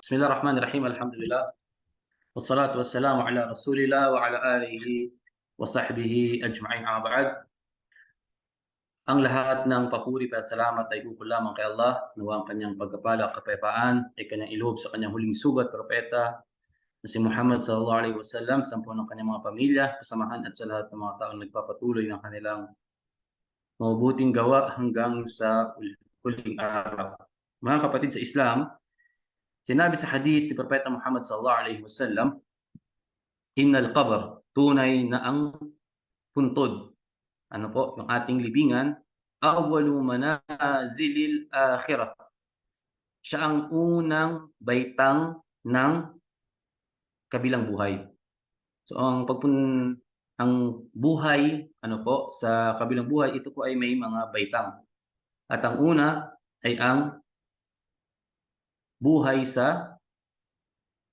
Bismillahirrahmanirrahim. Alhamdulillah. Wassalatu wassalamu ala Rasulillah wa ala alihi wa sahbihi ajma'in. Amma ba'd. Ang lahat ng papuri at salamat ay ukol lamang kay Allah. Nawa ang kanyang pagkapala, kapayapaan ay kanyang iloob sa kanyang huling sugat, propeta na si Muhammad sallallahu alaihi wasallam, sampu ng kanyang mga pamilya, kasamahan at sa lahat ng mga taong nagpapatuloy ng kanilang mabubuting gawa hanggang sa huling araw. Mga kapatid sa Islam, sinabi sa hadith ni Propeta Muhammad sallallahu alaihi wasallam, innal qabr, tunay na ang puntod, ano po, yung ating libingan, awwalu manazilil akhirah. Siya ang unang baitang ng kabilang buhay. So ang buhay, ano po, sa kabilang buhay, ito po ay may mga baitang. At ang una ay ang buhay sa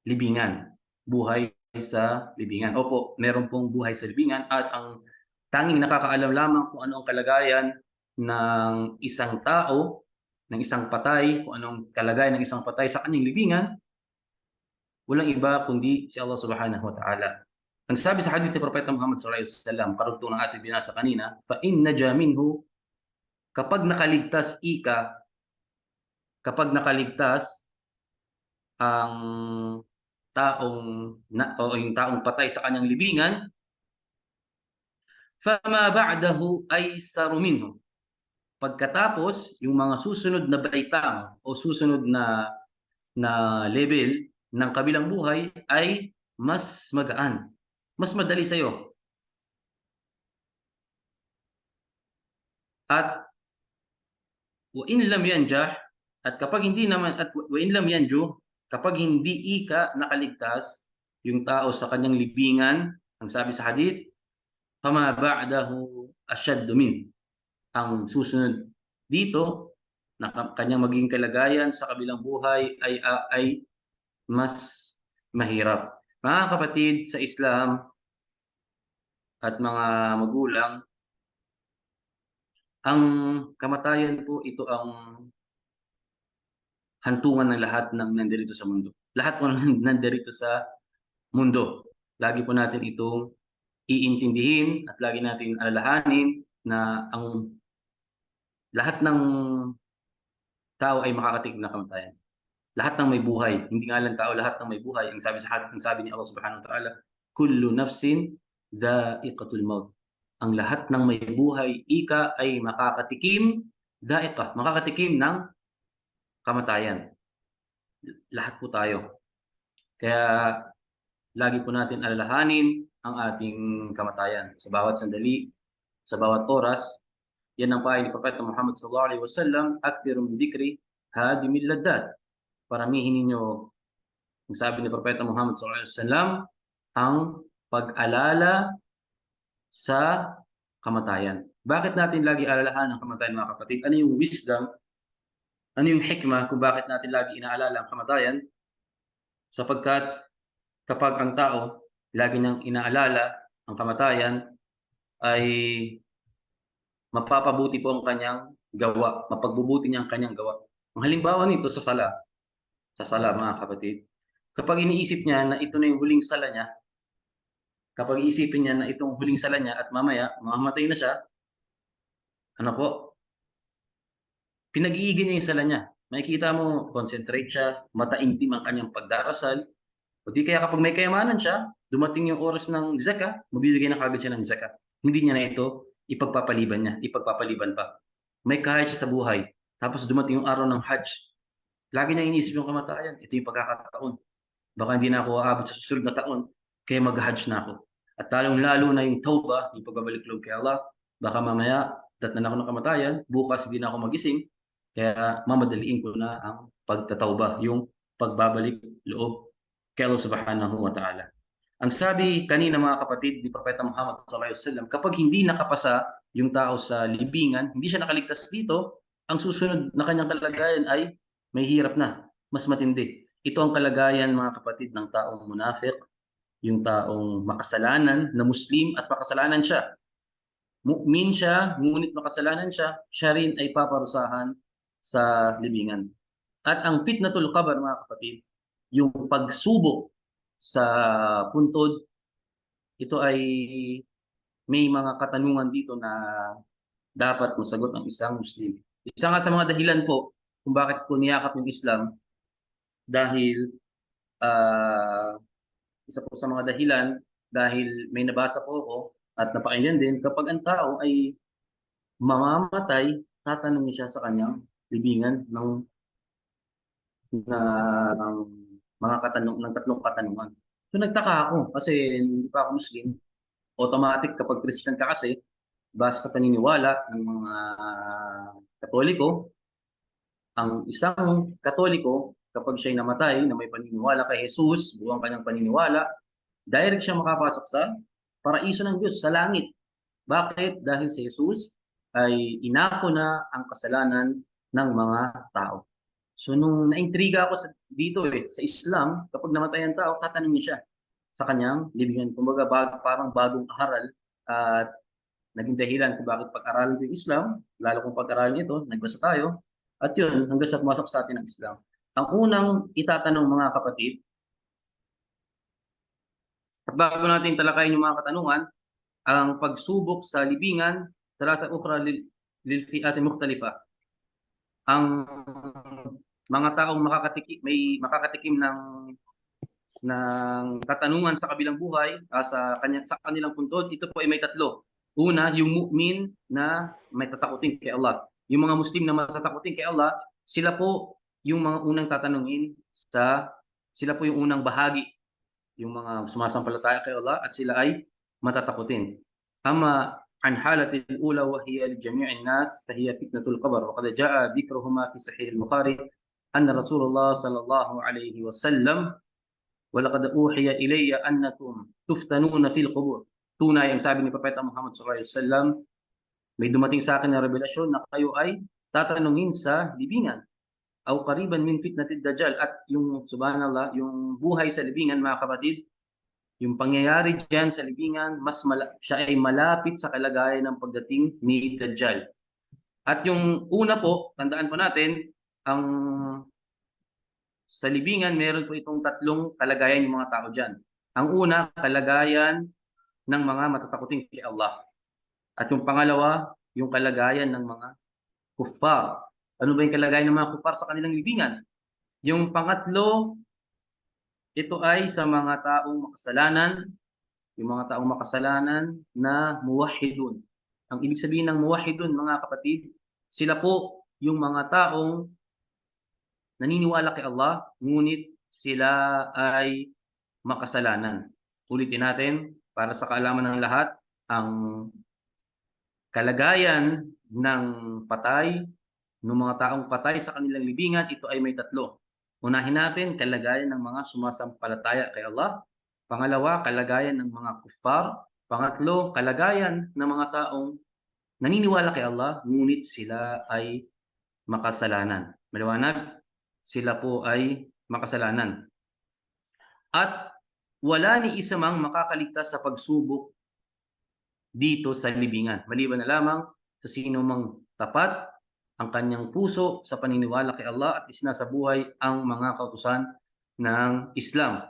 libingan. Buhay sa libingan. Opo, meron pong buhay sa libingan at ang tanging nakakaalam lamang kung ano ang kalagayan ng isang tao, ng isang patay, kung anong kalagayan ng isang patay sa kanyang libingan, walang iba kundi si Allah subhanahu wa ta'ala. Ang sabi sa hadith ni Propeta Muhammad sallallahu alaihi wasallam, karugtong ng ating binasa kanina, fa in naja minhu, kapag nakaligtas ang yung taong patay sa kanyang libingan, fama ba'dahu aysaru minhu. Pagkatapos, yung mga susunod na baitang o susunod na level ng kabilang buhay ay mas magaan, mas madali sa iyo. At wa in lam yanjah, at kapag hindi naman, at wa in lam yanju, kapag hindi ika nakaligtas yung tao sa kanyang libingan, ang sabi sa hadith, fama ba'dahu ashaddu min. Ang susunod dito na kanyang magiging kalagayan sa kabilang buhay ay mas mahirap. Mga kapatid sa Islam at mga magulang, ang kamatayan po, ito ang hantungan ng lahat ng nandirito sa mundo. Lahat po nandirito sa mundo. Lagi po natin itong iintindihin at lagi natin alalahanin na ang lahat ng tao ay makakatig na kamatayan. Lahat ng may buhay, hindi nga lang tao, lahat ng may buhay. Ang sabi ni Allah subhanahu wa ta'ala, kullu nafsin dha'iqatul maut. Ang lahat ng may buhay, ika, ay makakatikim ng kamatayan. Lahat po tayo. Kaya lagi po natin alalahanin ang ating kamatayan sa bawat sandali, sa bawat oras. Yan ang pahay ni Propeta Muhammad sallallahu alaihi wasallam, akthiru min dhikri hadimil laddat. Paramihin ninyo, ang sabi ni Propeta Muhammad sallallahu alaihi wasallam, ang pag-alala sa kamatayan. Bakit natin lagi alalahan ang kamatayan, mga kapatid? Ano yung wisdom? Ano yung hikmah kung bakit natin lagi inaalala ang kamatayan? Sapagkat kapag ang tao lagi niyang inaalala ang kamatayan, ay mapapabuti po ang kanyang gawa, mapagbubuti niya ang kanyang gawa. Ang halimbawa nito sa sala, mga kapatid, kapag iniisip niya na ito na yung huling sala niya, kapag iisipin niya na itong huling sala niya at mamaya mamamatay na siya, ano po, pinag-iigin niya yung sala niya. Makikita mo, concentrate siya, mataimtim ang kanyang pagdarasal. O di kaya kapag may kayamanan siya, dumating yung oras ng zakah, mabibigay na kagad siya ng zakah. Hindi niya na ito ipagpapaliban pa. May kahit siya sa buhay, tapos dumating yung araw ng Hajj. Lagi niya iniisip yung kamatayan. Ito yung pagkakataon. Baka hindi na ako aabot sa susunod na taon, kaya mag-Hajj na ako. At lalong-lalo na yung tawbah, yung pagbabalik loob kay Allah, baka mamaya, datnan ako ng kamatayan, bukas hindi na ako magising, kaya mamadaliin ko na ang pagtatawbah, yung pagbabalik loob kay Allah subhanahu wa ta'ala. Ang sabi kanina, mga kapatid, ni Propeta Muhammad sallallahu alaihi wasallam, kapag hindi nakapasa yung tao sa libingan, hindi siya nakaligtas dito, ang susunod na kanyang kalagayan ay may hirap na, mas matindi. Ito ang kalagayan, mga kapatid, ng taong munafiq, yung taong makasalanan na Muslim at makasalanan siya. Mu'min siya, ngunit makasalanan siya, siya rin ay paparusahan sa libingan. At ang fitnatul qabr, mga kapatid, yung pagsubok sa puntod, ito ay may mga katanungan dito na dapat masagot ng isang Muslim. Isa nga sa mga dahilan po kung bakit ko niyakap yung Islam dahil ah, isa po sa mga dahilan dahil may nabasa po ako at napakinggan din kapag ang tao ay mamamatay, tatanungin siya sa kanyang libingan ng mga ng tatlong katanungan. So nagtaka ako kasi hindi pa ako Muslim. Automatic kapag Christian ka kasi, base sa paniniwala ng mga Katoliko, ang isang Katoliko, kapag siya'y namatay na may paniniwala kay Jesus, buwang kanyang paniniwala, direct siya makapasok sa paraiso ng Diyos, sa langit. Bakit? Dahil si Jesus ay inako na ang kasalanan ng mga tao. So nung naintriga ako dito sa Islam, kapag namatay ang tao, tatanungin siya sa kanyang libingan. Kumbaga parang bagong aral at naging dahilan kung bakit pag-aralan ko yung Islam, lalo kung pag-aralan ito, nagbasa tayo, at yun, hanggang sa pumasok sa atin ang Islam. Ang unang itatanong mga kapatid, at bago natin talakayin yung mga katanungan, ang pagsubok sa libingan, talata ukra lil fi'at mukhtalifa. Ang mga taong may makakatikim ng katanungan sa kabilang buhay, sa kanilang puntod, ito po ay may tatlo. Una, yung mu'min na may tatakutin kay Allah. Yung mga Muslim na matatakutin kay Allah, sila po yung mga unang tatanungin sila po yung unang bahagi, yung mga sumasampalataya kay Allah at sila ay matatakutin. Ama عن حالة الأولى وهي لجميع الناس فهي فتنة القبر وقد جاء ذكرهما في صحيح البخاري أن رسول الله صلى الله عليه وسلم ولقد أوحي إلي أنكم تفتنون في القبور. Tunay ang sabi ni Propeta Muhammad sallallahu alaihi wasallam, may dumating sa akin na revelasyon na kayo ay tatanungin sa libingan. Aw qariban min fitnatid dajjal, at yung subhanallah, yung buhay sa libingan mga kapatid, yung pangyayari diyan sa libingan, siya ay malapit sa kalagayan ng pagdating ni Dajjal. At yung una po, tandaan po natin, ang sa libingan, meron po itong tatlong kalagayan yung mga tao dyan. Ang una, kalagayan ng mga matatakutin kay Allah. At yung pangalawa, yung kalagayan ng mga kuffar. Ano ba yung kalagayan ng mga kuffar sa kanilang libingan? Yung pangatlo, ito ay sa mga taong makasalanan, yung mga taong makasalanan na muwahhidun. Ang ibig sabihin ng muwahhidun, mga kapatid, sila po yung mga taong naniniwala kay Allah, ngunit sila ay makasalanan. Ulitin natin, para sa kaalaman ng lahat, ang kalagayan ng patay, ng mga taong patay sa kanilang libingan, ito ay may tatlo. Unahin natin, kalagayan ng mga sumasampalataya kay Allah. Pangalawa, kalagayan ng mga kuffar. Pangatlo, kalagayan ng mga taong naniniwala kay Allah, ngunit sila ay makasalanan. Maliwanag? Sila po ay makasalanan. At wala ni isa mang makakaligtas sa pagsubok dito sa libingan, maliban na lamang sa sino mang tapat ang kanyang puso sa paniniwala kay Allah at isinasabuhay ang mga kautusan ng Islam.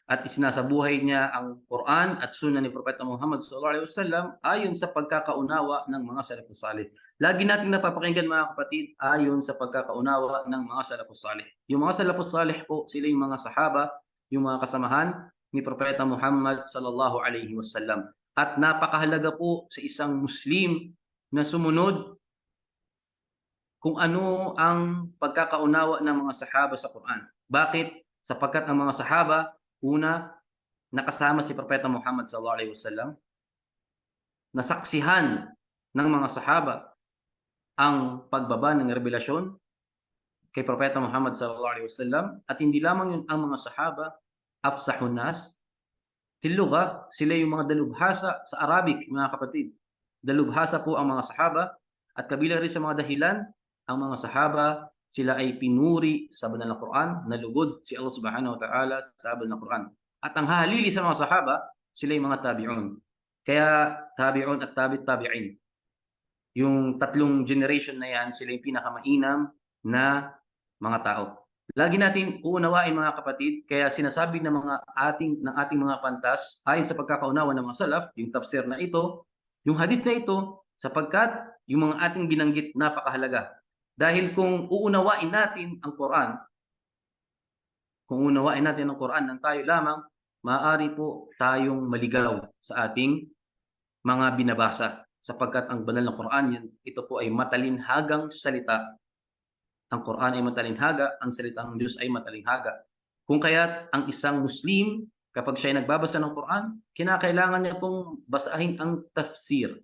At isinasabuhay niya ang Quran at Sunnah ni Propeta Muhammad sallallahu alaihi wasallam ayon sa pagkakaunawa ng mga salafus salih. Lagi nating napapakinggan mga kapatid, ayon sa pagkakaunawa ng mga salafus salih. Yung mga salafus salih po, sila yung mga sahaba, yung mga kasamahan ni Propeta Muhammad sallallahu alaihi wasallam. At napakahalaga po sa isang Muslim na sumunod kung ano ang pagkakaunawa ng mga sahaba sa Quran. Bakit? Sapagkat ang mga sahaba, una, nakasama si Propeta Muhammad sallallahu alaihi wasallam, nasaksihan ng mga sahaba ang pagbaba ng revelasyon kay Propeta Muhammad sallallahu alaihi wasallam, at hindi lamang yun, ang mga sahaba, afsahun nas fil lugha, sila yung mga dalubhasa sa Arabic, mga kapatid. Dalubhasa po ang mga sahaba, at kabilang rin sa mga dahilan, ang mga sahaba, sila ay pinuri sa banal na Quran, nalugod si Allah subhanahu wa ta'ala sa banal na Quran. At ang hahalili sa mga sahaba, sila yung mga tabi'un. Kaya tabi'un at tabi'in. Yung tatlong generation na yan, sila yung pinakamainam na mga tao. Lagi natin uunawain mga kapatid, kaya sinasabi ng ating mga pantas ayon sa pagkakaunawa ng mga salaf, yung tafsir na ito, yung hadith na ito, sapagkat yung mga ating binanggit napakahalaga. Dahil kung uunawain natin ang Quran, nang tayo lamang, maaari po tayong maligaw sa ating mga binabasa. Sapagkat ang banal na Quran, ito po ay matalinhagang salita. Ang Quran ay matalinhaga, ang salita ng Diyos ay matalinhaga. Kung kaya't ang isang Muslim, kapag siya ay nagbabasa ng Quran, kinakailangan niya pong basahin ang tafsir.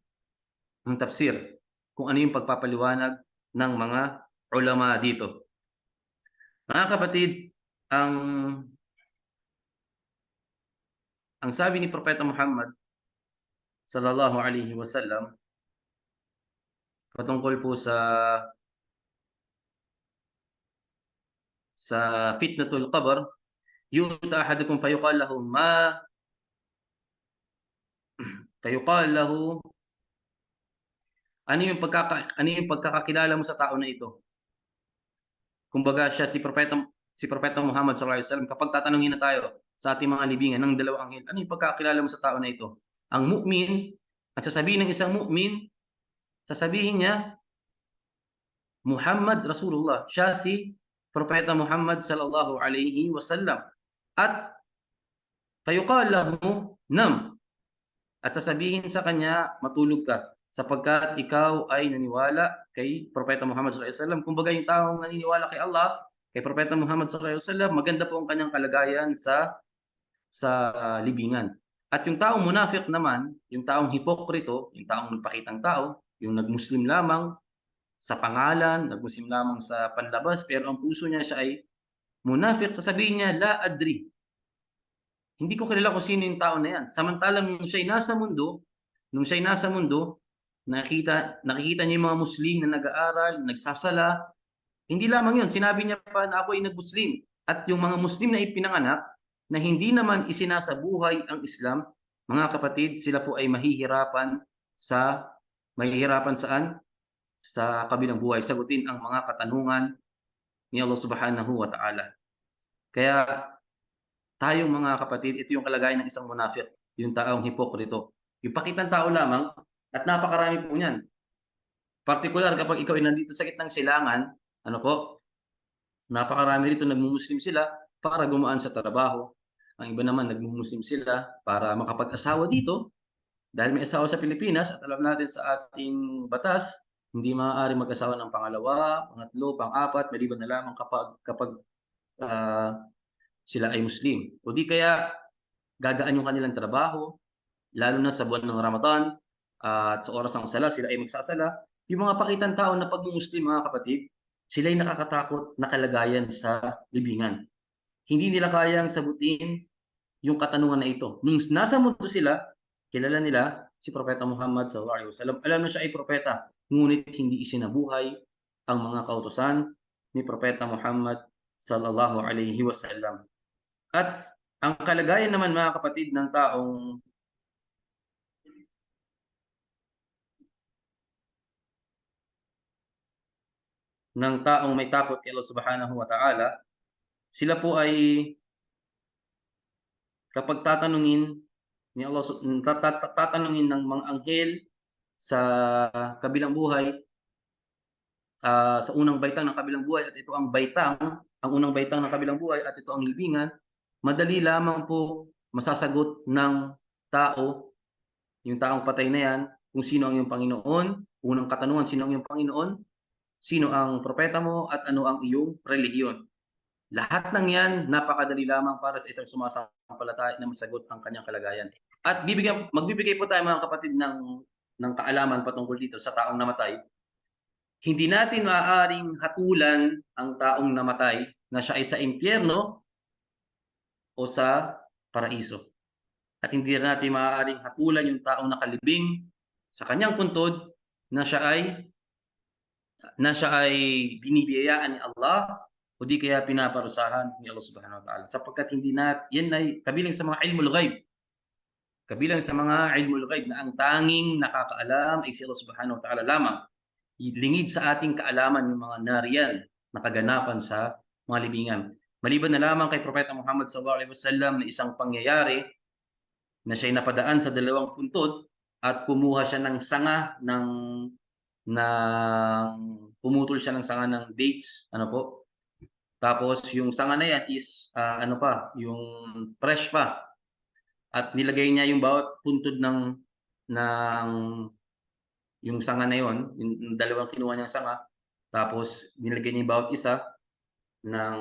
Ang tafsir, kung ano yung pagpapaliwanag ng mga ulama dito. Mga kapatid, ang sabi ni Propeta Muhammad sallallahu alaihi wasallam patungkol po sa fitnatul qabr, yu'ta ahadukum fayuqal lahu ano yung pagkakakilala mo sa tao na ito? Kumbaga si Propeta Muhammad sallallahu alaihi wasallam, kapag tatanungin na tayo sa ating mga libingan ng dalawang anghel, ano yung pagkakakilala mo sa tao na ito? Ang mu'min, at sasabihin ng isang mu'min, sasabihin niya, Muhammad Rasulullah, siya si Propeta Muhammad sallallahu alaihi wasallam. At fayuqal lahu nam, at sasabihin sa kanya, matulog ka, sapagkat ikaw ay naniwala kay Propeta Muhammad sallallahu alaihi wasallam. Kumbaga yung taong naniniwala kay Allah, kay Propeta Muhammad sallallahu alaihi wasallam, maganda po ang kanyang kalagayan sa libingan. At yung taong munafiq naman, yung taong hipokrito, yung taong nagpakitang tao, yung nagmuslim lamang sa pangalan, nagmuslim lamang sa panlabas, pero ang puso niya siya ay munafiq, sasabihin niya, la adri. Hindi ko kilala kung sino yung tao na yan. Samantalang nung siya'y nasa mundo, nakikita niya yung mga Muslim na nag-aaral, nagsasala. Hindi lamang yun, sinabi niya pa na ako ay nag-Muslim. At yung mga Muslim na ipinanganak, na hindi naman isinasabuhay ang Islam, mga kapatid, sila po ay mahihirapan saan? Sa kabilang buhay, sagutin ang mga katanungan ni Allah subhanahu wa ta'ala. Kaya tayong mga kapatid, ito yung kalagayan ng isang munafiq, yung taong hipokrito. Yung pakitang tao lamang, at napakarami po niyan. Partikular kapag ikaw ay nandito sa gitnang silangan, napakarami rito nagmumuslim sila para gumaan sa trabaho. Ang iba naman nagmumuslim sila para makapag-asawa dito. Dahil may asawa sa Pilipinas at alam natin sa ating batas, hindi maaari mag-asawa ng pangalawa, pangatlo, pang-apat, maliban na lamang kapag sila ay Muslim. O di kaya gagaan yung kanilang trabaho, lalo na sa buwan ng Ramadan, at sa oras ng sala, sila ay magsasala. Yung mga pakitang tao na pag-Muslim, mga kapatid, sila ay nakakatakot na kalagayan sa libingan. Hindi nila kayang sagutin yung katanungan na ito. Nung nasa mundo sila, kilala nila si Propeta Muhammad sallallahu alaihi wasallam. Alam na siya ay propeta, ngunit hindi isinabuhay ang mga kautusan ni Propeta Muhammad sallallahu alaihi wasallam. At ang kalagayan naman, mga kapatid, ng taong may takot kay Allah subhanahu wa ta'ala, sila po ay kapag tatanungin ni Allah, tatanungin ng mga anghel sa kabilang buhay, sa unang baitang ng kabilang buhay, at ito ang unang baitang ng kabilang buhay, at ito ang libingan, madali lamang po masasagot ng tao, yung taong patay na yan, kung sino ang iyong Panginoon. Unang katanungan, sino ang iyong Panginoon? Sino ang propeta mo? At ano ang iyong relihiyon? Lahat ng yan, napakadali lamang para sa isang sumasampalataya na masagot ang kanyang kalagayan. At magbibigay po tayo, mga kapatid, ng kaalaman patungkol dito sa taong namatay. Hindi natin maaaring hatulan ang taong namatay na siya ay sa impyerno o sa paraiso. At hindi natin maaaring hatulan yung taong nakalibing sa kanyang puntod na siya ay binibiyayaan ni Allah o di kaya pinaparusahan ni Allah subhanahu wa ta'ala. Sapagkat yan ay kabilang sa mga ilmul ghaib. Kabilang sa mga ilmul ghaib na ang tanging nakakaalam ay si Allah subhanahu wa ta'ala lamang. Lingid sa ating kaalaman yung mga nariyan na kaganapan sa mga libingan. Maliban na lamang kay Propeta Muhammad sallallahu alaihi wasallam na isang pangyayari na siya'y napadaan sa 2 puntod at kumuha siya ng sanga pumutol siya ng sanga ng dates, ano po. Tapos yung sanga na yan is ano pa, yung fresh pa. At nilagay niya yung bawat puntod ng yung sanga na yon, yung 2 kinuha niyang sanga, tapos nilagay niya yung bawat isa ng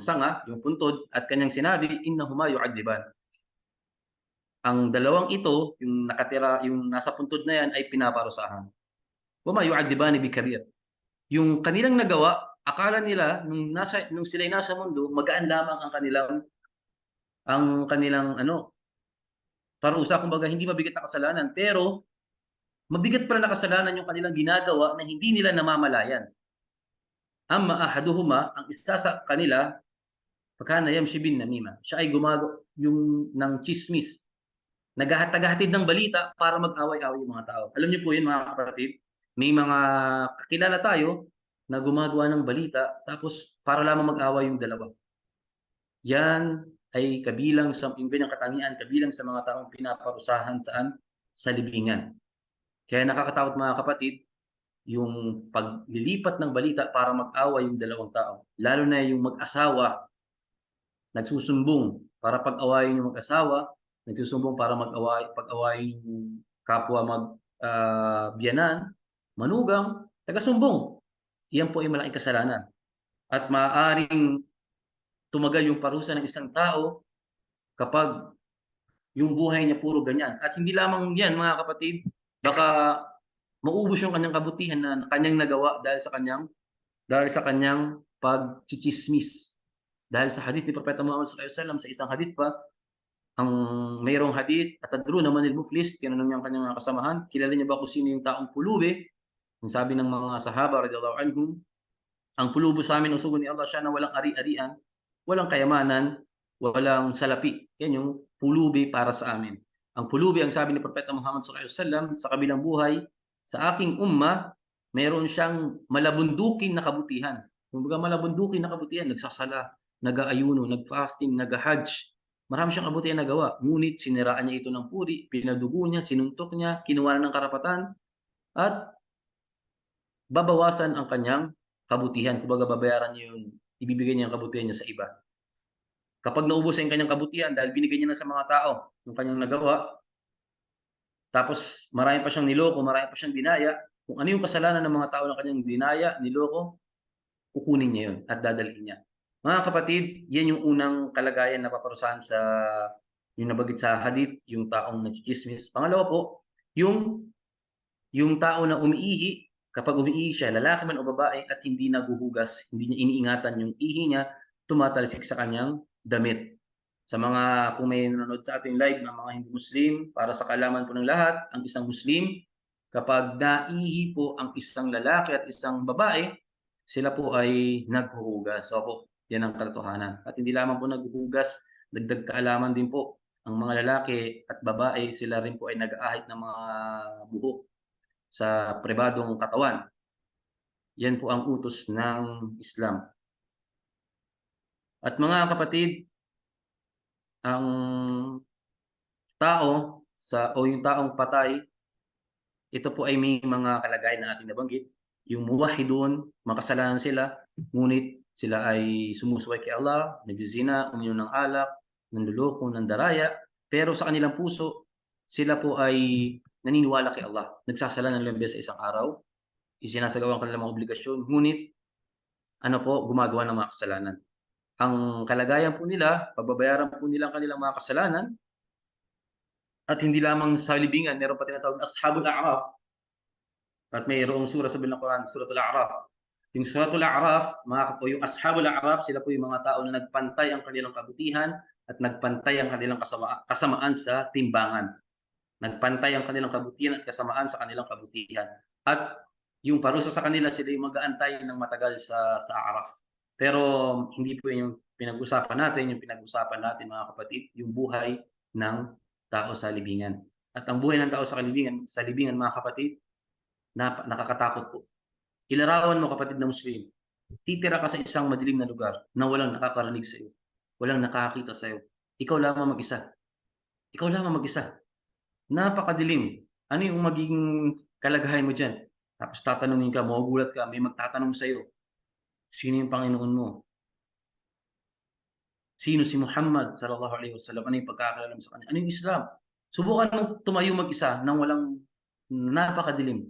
sanga, yung puntod, at kanyang sinabi, innahuma yu'addiban. Ang 2 ito, yung nakatira, yung nasa puntod na yan ay pinaparusahan. Wama yu'addibani bikabir. Yung kanilang nagawa, akala nila nung sila'y nasa mundo, magaan lamang ang kanilang parusa, kumbaga hindi mabigat na kasalanan, pero mabigat pala na kasalanan yung kanilang ginagawa na hindi nila namamalayan. Amma ahaduhuma, ang isa sa kanila, fakana yamshi bin namima. Siya ay yung ng chismis. Naghahatid ng balita para mag-away-away yung mga tao. Alam niyo po yun, mga kapatid, may mga kakilala tayo na gumagawa ng balita tapos para lamang mag-away yung dalawa. Yan ay kabilang sa yung ganyang katangian, kabilang sa mga taong pinaparusahan saan? Sa libingan. Kaya nakakatakot, mga kapatid, yung paglilipat ng balita para mag-away yung 2 tao. Lalo na yung mag-asawa, nagsusumbong para pag-awayin yung mag-asawa, nagsusumbong para pag-awayin yung kapwa biyanan, manugang, taga-sumbong. Iyan po ay malaking kasalanan. At maaaring tumagal yung parusa ng isang tao kapag yung buhay niya puro ganyan. At hindi lamang yan, mga kapatid, baka maubos yung kanyang kabutihan na kanyang nagawa dahil sa kanyang pagchichismis. Dahil sa hadith ni Propeta Muhammad sallallahu alaihi wasallam, sa isang hadith pa, mayroong hadith, atadruna manil muflis, tinanong niya ang kanyang mga kasamahan, kilala niya ba kung sino yung taong pulubi? Ang sabi ng mga sahaba radhiyallahu anhum, ang pulubo sa amin usugo ni Allah, siya na walang ari-arian, walang kayamanan, walang salapi. Yan yung pulubi para sa amin. Ang pulubi, ang sabi ni Propeta Muhammad sallallahu alaihi wasallam, sa kabilang buhay, sa aking umma, mayroon siyang malabundukin na kabutihan. Kumbaga malabundukin na kabutihan, nagsasala, nag-aayuno, nag-fasting, nag-hajj. Marami siyang kabutihan na gawa. Ngunit siniraan niya ito ng puri, pinadugo niya, sinuntok niya, kinuha ng karapatan, at babawasan ang kanyang kabutihan. Kumbaga babayaran niya ibibigay niya ang kabutihan niya sa iba. Kapag naubos ang kanyang kabutihan dahil binigay niya na sa mga tao yung kanyang nagawa, tapos marami pa siyang niloko, marami pa siyang dinaya, kung ano yung kasalanan ng mga tao na kanyang dinaya, niloko, kukunin niya yun at dadalhin niya. Mga kapatid, yan yung unang kalagayan na paparusahan sa yung nabanggit sa hadith, yung taong nagchismis. Pangalawa po, yung tao na umiihi, kapag umiihi siya, lalaki man o babae, at hindi naguhugas, hindi niya iniingatan yung ihi niya, tumatalsik sa kanyang damit. Sa kung may nanonood sa ating live ng mga hindi Muslim, para sa kaalaman po ng lahat, ang isang Muslim, kapag naihi po ang isang lalaki at isang babae, sila po ay naghuhugas. So po, yan ang katotohanan. At hindi lamang po naghuhugas, dagdag kaalaman din po, ang mga lalaki at babae, sila rin po ay nag-aahit ng mga buhok sa pribadong katawan. Yan po ang utos ng Islam. At mga kapatid, ang tao yung taong patay, ito po ay may mga kalagayan na ating nabanggit. Yung muwahhidun, makasalanan sila, ngunit sila ay sumusuway kay Allah, nagzizina, uminom ng alak, nanluloko, nandaraya, pero sa kanilang puso, sila po ay naniniwala kay Allah. Nagsasala ng ilang beses sa isang araw, isinasagawa ang kanilang mga obligasyon, ngunit gumagawa ng mga kasalanan. Ang kalagayan po nila, pababayaran po nila ang kanilang mga kasalanan, at hindi lamang sa libingan, meron pa tinatawag Ashabul A'raf. At mayroong sura sa Biblia ng Quran, Suratul A'raf. Yung Suratul A'raf, yung Ashabul A'raf, sila po yung mga tao na nagpantay ang kanilang kabutihan at nagpantay ang kanilang kasamaan sa timbangan. Nagpantay ang kanilang kabutihan at kasamaan sa kanilang kabutihan. At yung parusa sa kanila, sila yung mag-aantay ng matagal sa A'raf. Pero hindi po yung pinag-usapan natin. Yung pinag-usapan natin, mga kapatid, yung buhay ng tao sa libingan. At ang buhay ng tao sa libingan, mga kapatid, nakakatakot po. Ilarawan mo, kapatid na Muslim, titira ka sa isang madilim na lugar na walang nakakarinig sa iyo, walang nakakakita sa iyo. Ikaw lamang mag-isa. Ikaw lamang mag-isa. Napakadilim. Ano yung magiging kalagayan mo diyan? Tapos tatanungin ka, magugulat ka, may magtatanong sa iyo, sino yung Panginoon mo? Sino si Muhammad sallallahu alaihi wasallam? Ano yung pagkakilala mo sa kanya? Ano yung Islam? Subukan mong tumayo mag-isa nang walang napakadilim.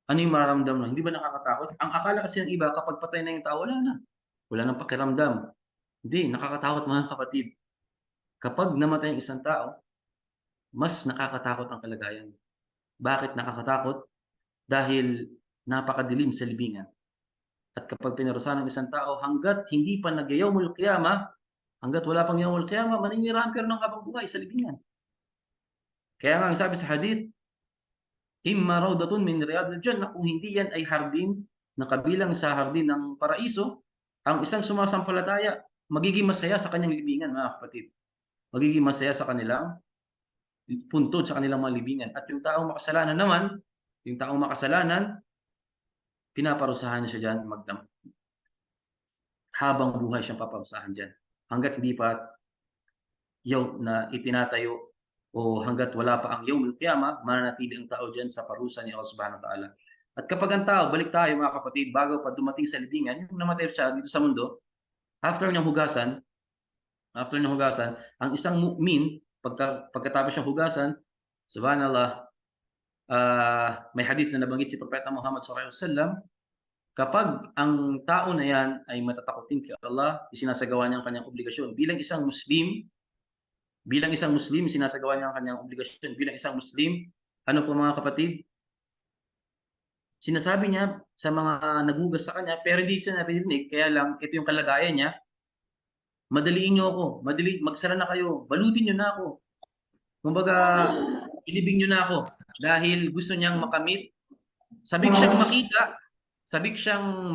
Ano yung mararamdaman mo? Hindi ba nakakatakot? Ang akala kasi ng iba kapag patay na yung tao, wala na. Wala nang pakiramdam. Hindi, nakakatakot mga kapatid. Kapag namatay ang isang tao, mas nakakatakot ang kalagayan. Bakit nakakatakot? Dahil napakadilim sa libingan. At kapag pinarusahan ng isang tao, hanggat hindi pa nag-yawmul qiyamah, hanggat wala pang yawmul qiyamah, maninirahan ka rin ng habang buhay sa libingan. Kaya nga ang sabi sa hadith, imma rawdatun min riyadil jannah, kung hindi yan ay hardin na kabilang sa hardin ng paraiso, ang isang sumasampalataya magiging masaya sa kanyang libingan, mga kapatid. Magiging masaya sa kanilang puntod, sa kanilang mga libingan. At yung taong makasalanan naman, yung taong makasalanan, pinaparusahan niya siya diyan habang buhay siyang paparusahan diyan. Hangga't hindi pa yaw na itinatayo o hangga't wala pa ang yawmul qiyamah, mananatili ang tao diyan sa parusa ni Allah Subhanahu wa Ta'ala. At kapag ang tao, balik tayo mga kapatid, bago pa dumating sa libingan, yung namatay siya dito sa mundo, after niyang hugasan, ang isang mu'min, pagkatapos niyang hugasan, subhanallah, may hadith na nabanggit si Propeta Muhammad sallallahu alaihi wasallam, kapag ang tao na yan ay matatakotin kay Allah, isinasagawa niya ang kanyang obligasyon. Bilang isang Muslim, sinasagawa niya ang kanyang obligasyon. Bilang isang Muslim, ano po mga kapatid? Sinasabi niya sa mga naghugas sa kanya, pero hindi siya naririnig, kaya lang ito yung kalagayan niya, madaliin niyo ako, magsara na kayo, balutin niyo na ako. Kumbaga, ilibing niyo na ako dahil gusto niyang makamit. Sabik siyang makita, sabik siyang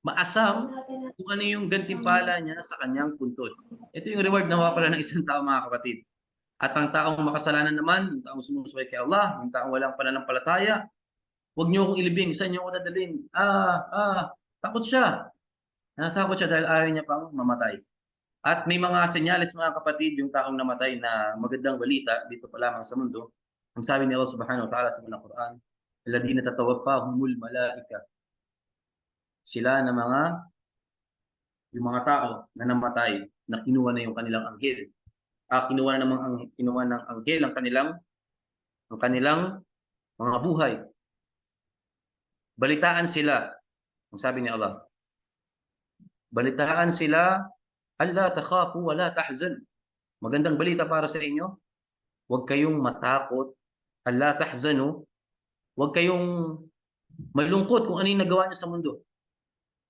maasam kung ano yung gantimpala niya sa kanyang puntod. Ito yung reward na pala ng isang tao, mga kapatid. At ang taong makasalanan naman, yung taong sumusuway kay Allah, yung taong walang pananampalataya, huwag niyo akong ilibing, saan niyo ako dadalhin? Takot siya. Natakot siya dahil ayaw niya pang mamatay. At may mga senyales, mga kapatid, yung taong namatay na magandang balita dito pa lamang sa mundo. Ang sabi ni Allah Subhanahu wa Ta'ala sa mga Quran, alladhina tatawaffahumul malaika. Sila na yung mga tao na namatay na kinuha na yung kanilang anghel. Kinuha ng anghel ang kanilang mga buhay. Balitaan sila, ang sabi ni Allah. Balitaan sila, alla takhafu wa la tahzan. Magandang balita para sa inyo. Huwag kayong matakot, alla tahzanu. Huwag kayong malungkot kung ano yung nagawa niyo sa mundo.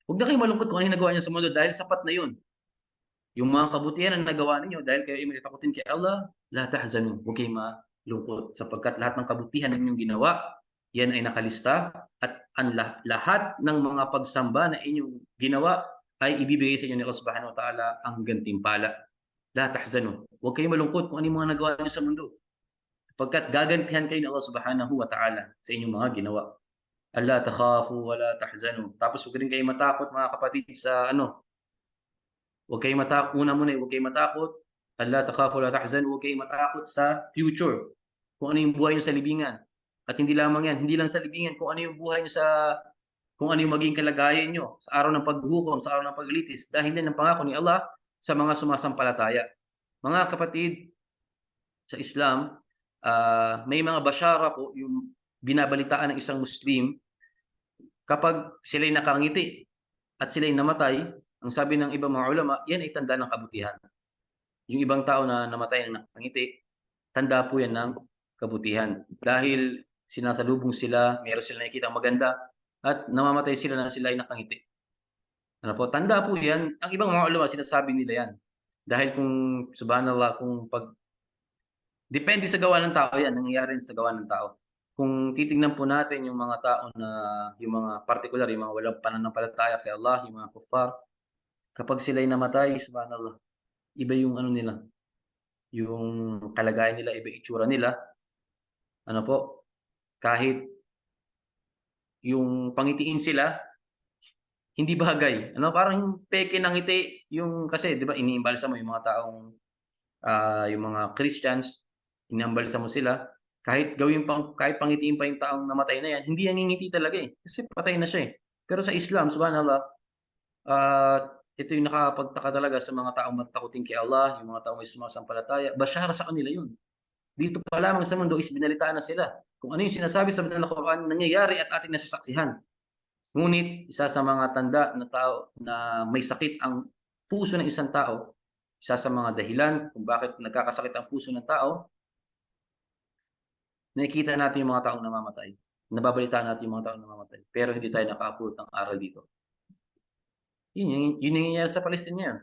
Huwag na kayong malungkot kung ano yung nagawa niyo sa mundo dahil sapat na yun. Yung mga kabutihan na nagawa ninyo dahil kayo ay matatakotin kay Allah, la tahzanu. Huwag kayong malungkot sapagkat lahat ng kabutihan na inyong ginawa, yan ay nakalista at ang lahat ng mga pagsamba na inyong ginawa ay ibibigay sa inyo ni Allah Subhanahu wa Ta'ala ang gantimpala. La tahzanu. Huwag kayong malungkot kung ano yung mga nagawa niyo sa mundo. Sapagkat gagantihan kayo ni Allah Subhanahu wa Ta'ala sa inyong mga ginawa. Alla takhafu wa la tahzanu. Tapos huwag rin kayo matakot, mga kapatid, sa huwag kayong matakot. Una muna, huwag kayong matakot. Alla takhafu wa la tahzanu. Huwag kayong matakot sa future. Kung ano yung buhay niyo sa libingan. At hindi lamang yan, hindi lang sa libingan, kung ano yung buhay niyo kung ano yung maging kalagayan niyo sa araw ng paghuhukom, sa araw ng paglitis, dahil din ang pangako ni Allah sa mga sumasampalataya. Mga kapatid, sa Islam, may mga bashara po, yung binabalitaan ng isang Muslim, kapag sila'y nakangiti at sila'y namatay, ang sabi ng ibang mga ulama, yan ay tanda ng kabutihan. Yung ibang tao na namatay ng nakangiti, tanda po yan ng kabutihan. Dahil sinasalubong sila, meron sila nakikita maganda, at namamatay sila na sila ay nakangiti. Ano po, tanda po yan. Ang ibang mga ulama, sinasabi nila yan. Dahil kung, subhanallah, depende sa gawa ng tao yan, nangyayari sa gawa ng tao. Kung titingnan po natin yung mga tao na, yung mga particular, yung mga walang pananampalataya kay Allah, yung mga kuffar, kapag sila ay namatay, subhanallah, iba yung nila, yung kalagayan nila, iba itsura nila. Ano po, kahit yung pangitiin sila, hindi bagay. Ano, parang yung peke ng ngiti, yung kasi 'di ba iniimbalsa mo yung mga taong, yung mga Christians, inaambalsa mo sila, kahit pangitiin pa yung taong namatay na yan, hindi yan ngingiti talaga, eh, kasi patay na siya, eh. Pero sa Islam, subhanallah, ito yung nakakapagtaka talaga sa mga taong matakutin kay Allah, yung mga taong may sumasampalataya, basyara sa kanila yun. Dito pa lamang sa mundo is binalitaan na sila. Kung ano yung sinasabi sa banal na Quran, nangyayari at ating nasasaksihan. Ngunit isa sa mga tanda na tao na may sakit ang puso ng isang tao, isa sa mga dahilan kung bakit nagkakasakit ang puso ng tao, nakikita natin yung mga taong namamatay. Nababalitaan natin yung mga taong namamatay. Pero hindi tayo nakaabuti ng aral dito. Yun yung nangyayari sa Palestine ngayon.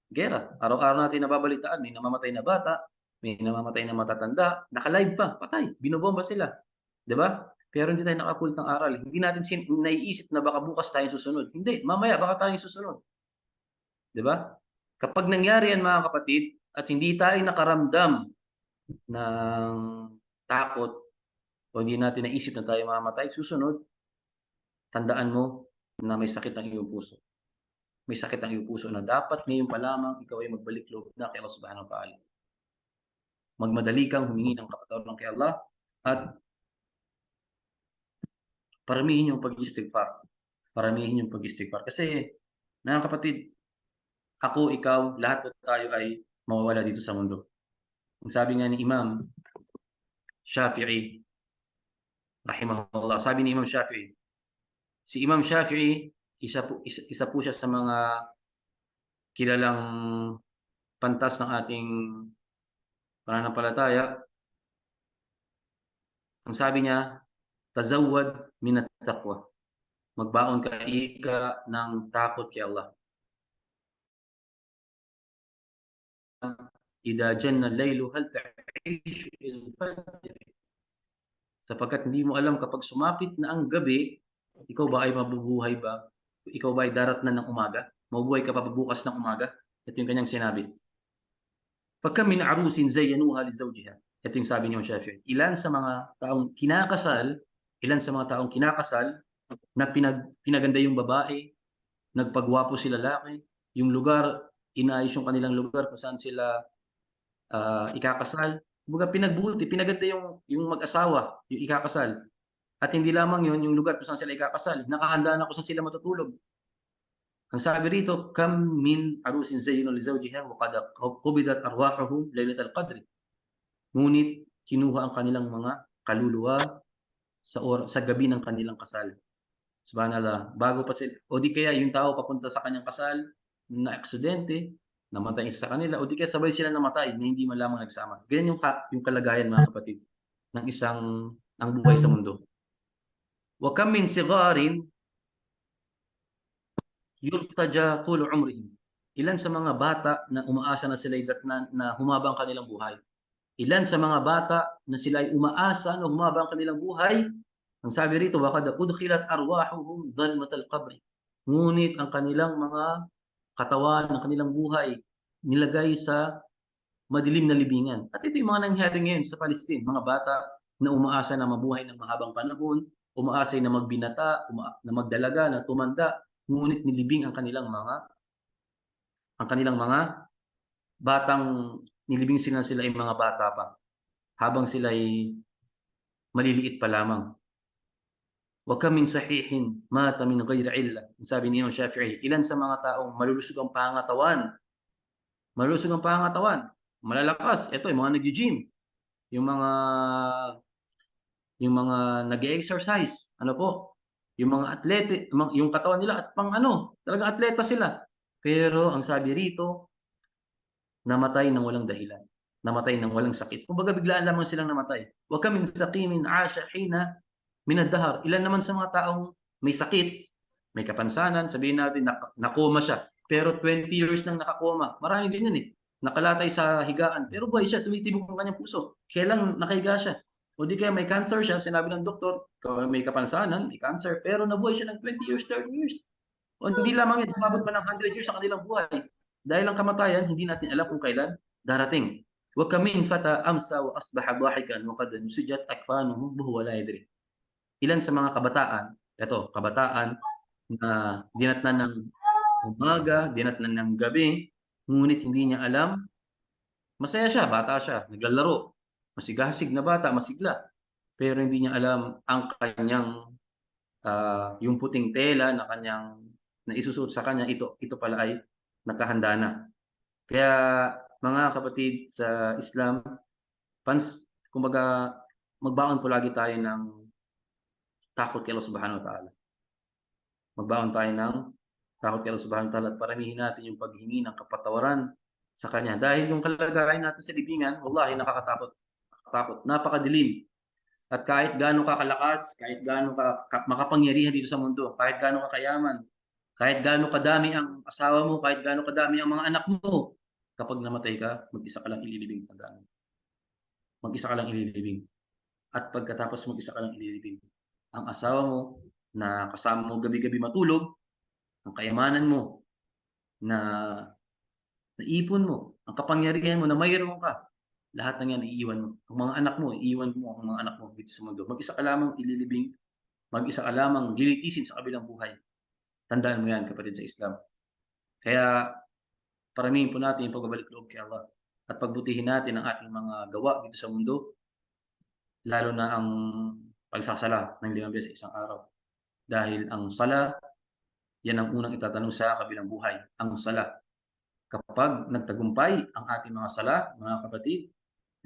Giyera. Araw-araw natin nababalitaan, may namamatay na bata, may namamatay na matatanda, naka-live pa, patay, binobomba sila, 'di ba? Pero hindi tayo nakapulot ng aral. Hindi natin naiisip na baka bukas tayo susunod. Hindi, mamaya baka tayo susunod, 'di ba? Kapag nangyari yan mga kapatid at hindi tayo nakaramdam ng takot o hindi natin naisip na tayo mamamatay, susunod, tandaan mo na may sakit ang iyong puso. May sakit ang iyong puso na dapat ngayon pa lamang ikaw ay magbalik loob na kay Allah Subhanahu wa Ta'ala. Magmadali kang humingi ng kapatawaran kay Allah at paramihin yung pag-istighfar. Paramihin yung pag-istighfar. Kasi, mga kapatid, ako, ikaw, lahat po tayo ay mawawala dito sa mundo. Ang sabi nga ni Imam Shafi'i, rahimahullah, sabi ni Imam Shafi'i, si Imam Shafi'i, isa po siya sa mga kilalang pantas ng ating pananampalataya. Ang sabi niya, tazawwad min at-taqwa. Magbaon ka ika ng takot kay Allah. Idha janna al-laylu hal ta'ishu il-fajr. Sapagkat hindi mo alam kapag sumapit na ang gabi, ikaw ba ay mabubuhay ba? Ikaw ba ay daratnan ng umaga? Mabubuhay ka pa bukas ng umaga? Ito yung kanyang sinabi. Pagka min arusin zayyanuha li zawjiha. Ito yung sabi niyo, Shafi'i. Ilan sa mga taong kinakasal na pinaganda yung babae, nagpagwapo si lalaki, yung lugar, inaayos yung kanilang lugar kung saan sila ikakasal. Kumbaga pinagbuti, pinaganda yung mag-asawa, yung ikakasal. At hindi lamang yun, yung lugar kung saan sila ikakasal, nakahanda na kung saan sila matutulog. Ang sabi rito, kam min arusin zayyinun li zawjiha wa qad qubidat arwahuhum lailatal qadri. Ngunit kinuha ang kanilang mga kaluluwa sa gabi ng kanilang kasal. Subhanallah, bago pa sila, o di kaya yung tao papunta sa kanyang kasal, na aksidente, namatay isa sa kanila, o di kaya sabay sila namatay na hindi man lamang nagsama. Ganyan yung kalagayan mga kapatid ng ang buhay sa mundo. Wa kam min sigarin yurtaja tul umrihim. Ilan sa mga bata na umaasa na sila na humaba ang kanilang buhay. Ilan sa mga bata na sila ay umaasa na humaba ang kanilang buhay. Ang sabi rito, waqad udkhilat arwahuhum dhalmatal qabr. Ngunit ang kanilang mga katawan, ang kanilang buhay, nilagay sa madilim na libingan. At ito yung mga nangyari ngayon sa Palestine. Mga bata na umaasa na mabuhay ng mahabang panahon, umaasa na magbinata, na magdalaga, na tumanda, ngunit nilibing ang kanilang mga nilibing sila ay mga bata pa habang sila ay maliliit pa lamang. Wa kam min sahihin mata min ghairi illa. Sabi ni Imam Shafi'i, ilan sa mga taong malulusog ang pangangatawan, malalakas, ito yung mga nag-gym, yung mga nag-exercise, ano po, yung mga atlete, yung katawan nila at talagang atleta sila. Pero ang sabi rito, namatay ng walang dahilan, namatay ng walang sakit. Kumbaga biglaan lamang silang namatay. Wa kam min saqimin 'asha hina min ad-dahr. Ilan naman sa mga taong may sakit, may kapansanan, sabihin natin nakoma siya, pero 20 years nang nakakoma. Marami ganyan eh. Nakalatay sa higaan, pero buhay siya, tumitibok ang kanyang puso. Kailan nakahiga siya? O di kaya may cancer siya, sinabi ng doktor, may kapansanan, may cancer, pero nabuhay siya ng 20 years, 30 years. O hindi lamang yan, umabot pa ng 100 years sa kanilang buhay. Dahil ang kamatayan, hindi natin alam kung kailan darating. Wa kamin fata amsa wa asbaha dahikan wa qad nusijat akfanuhu wa huwa la yadri. Ilan sa mga kabataan na dinatnan ng umaga, dinatnan ng gabi, ngunit hindi niya alam, masaya siya, bata siya, naglalaro, masigasig na bata, masigla, pero hindi niya alam ang kanyang, yung puting tela na kanyang na isusuot sa kanya, ito pala ay nakahanda na. Kaya mga kapatid sa Islam, kumbaga magbaon po lagi tayo ng takot kay Allah Subhanahu wa Ta'ala. Magbaon tayo ng takot kay Allah Subhanahu wa Ta'ala at paramihin natin yung paghingi ng kapatawaran sa Kanya. Dahil yung kalagayan natin sa libingan, wallahi nakakatakot. Nakakatakot. Napakadilim. At kahit gaano ka kalakas, kahit gaano ka makapangyarihan dito sa mundo, kahit gaano ka kayaman, kahit gaano kadami ang asawa mo, kahit gaano kadami ang mga anak mo, kapag namatay ka, mag-isa ka lang ililibing. Tandaan mo. Mag-isa ka lang ililibing. At pagkatapos mag-isa ka lang ililibing, ang asawa mo na kasama mo gabi-gabi matulog, ang kayamanan mo na naipon mo, ang kapangyarihan mo na mayroon ka, lahat ng yan iiwan mo. Ang mga anak mo, iiwan mo ang mga anak mo dito sa mundo. Mag-isa ka lamang ililibing, mag-isa ka lamang lilitisin sa kabilang buhay. Tandaan mo yan, kapatid sa Islam. Kaya paramihin po natin yung pagbabalik loob kay Allah at pagbutihin natin ang ating mga gawa dito sa mundo, lalo na ang pagsasala ng 5 beses sa isang araw. Dahil ang sala, yan ang unang itatanong sa kabilang buhay, ang sala. Kapag nagtagumpay ang ating mga sala, mga kapatid,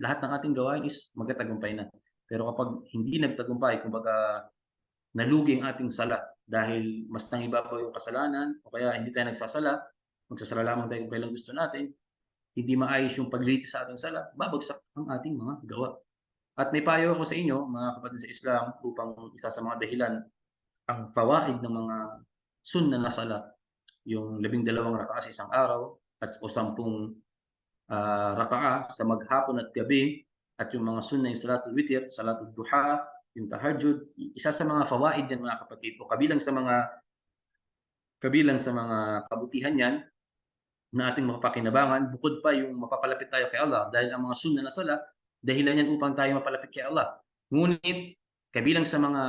lahat ng ating gawain is magtatagumpay na. Pero kapag hindi nagtagumpay, kumbaga nalugi ang ating sala dahil mas nangibabaw yung kasalanan o kaya hindi tayo magsasala lamang tayo kung kailan gusto natin, hindi maayos yung paglilitis sa ating sala, babagsak ang ating mga gawa. At may payo ako sa inyo, mga kapatid sa Islam, upang isa sa mga dahilan, ang fawaid ng mga sunna na sala, yung 12 raka'a sa isang araw at o 10 raka'a sa maghapon at gabi, at yung mga sunna yung salatul witr, salatul duha, yung tahajjud, isa sa mga fawaid yan mga kapatid, o kabilang sa mga kabutihan yan na ating mapapakinabangan, bukod pa yung mapapalapit tayo kay Allah, dahil ang mga sunna na sala, dahilan yan upang tayo mapalapit kay Allah. Ngunit, kabilang sa mga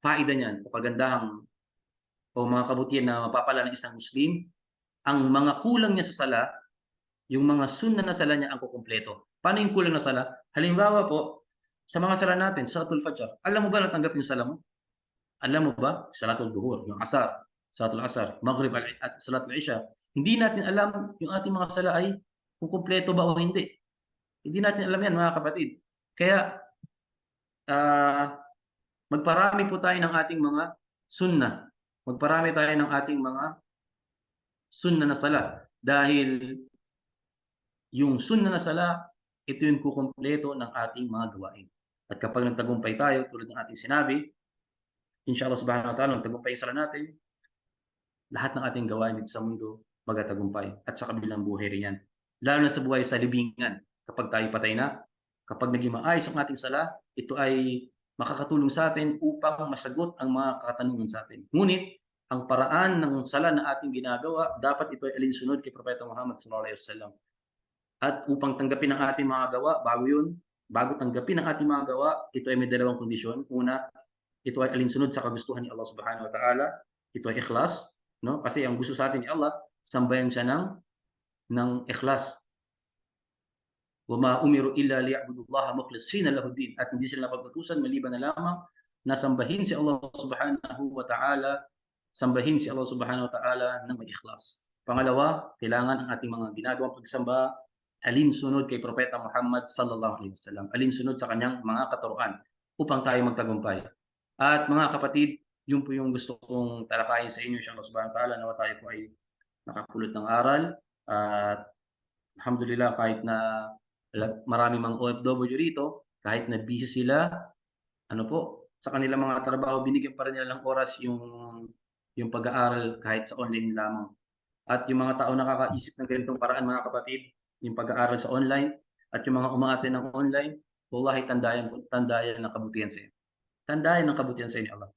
faida niyan, o kagandahang o mga kabutihan na mapapala ng isang Muslim, ang mga kulang niya sa sala, yung mga sunna na sala niya ang kukumpleto. Paano yung kulang na sala? Halimbawa po, sa mga sala natin, salatul fajr, alam mo ba natanggap yung sala mo? Alam mo ba? Salatul zuhur, yung asar, salatul asar, maghrib at salatul isha. Hindi natin alam yung ating mga sala ay kung kumpleto ba o hindi. Hindi natin alam yan, mga kapatid. Kaya, magparami po tayo ng ating mga sunna. Magparami tayo ng ating mga sunna na sala. Dahil yung sunna na sala, ito yung kukumpleto ng ating mga gawain. At kapag nagtagumpay tayo, tulad ng ating sinabi, inshallah subhanahu wa ta'ala, nagtagumpay yung sala natin, lahat ng ating gawain dito sa mundo magatagumpay at sa kabilang buhay rin yan. Lalo na sa buhay sa libingan. Kapag tayo patay na, kapag naging maayos ang ating sala, ito ay makakatulong sa atin upang masagot ang mga katanungan sa atin. Ngunit, ang paraan ng sala na ating ginagawa, dapat ito ay alinsunod kay Propeta Muhammad sallallahu alaihi wasallam. At upang tanggapin ang ating mga gawa, bago tanggapin ang ating mga gawa, ito ay may dalawang kondisyon. Una, ito ay alinsunod sa kagustuhan ni Allah subhanahu wa ta'ala. Ito ay ikhlas, no? Kasi ang gusto sa atin ni Allah, sambayan siya ng ikhlas. Wa ma umiru illa liya'budullaha mukhlishina lahu din, at hindi sila napag-utusan maliban na lamang na sambahin si Allah subhanahu wa ta'ala, ng may ikhlas. Pangalawa, kailangan ang ating mga ginagawang pagsamba alinsunod kay Propeta Muhammad sallallahu alaihi wasallam, alinsunod sa kanyang mga katuruan upang tayo magtagumpay. At mga kapatid, yun po yung gusto kong talakayin sa inyo, inshallah subhanahu wa ta'ala, nawa tayo po ay nakapulot ng aral. At alhamdulillah, kahit na marami mga OFW rito, kahit na busy sila, sa kanilang mga trabaho, binigyan pa rin nila ng oras yung pag-aaral kahit sa online lamang. At yung mga tao nakakaisip ng ganitong paraan, mga kapatid, yung pag-aaral sa online, at yung mga umaate ng online, wallahi tandayan ng kabutihan sa inyo. Tandayan ng kabutihan sa inyo, Allah.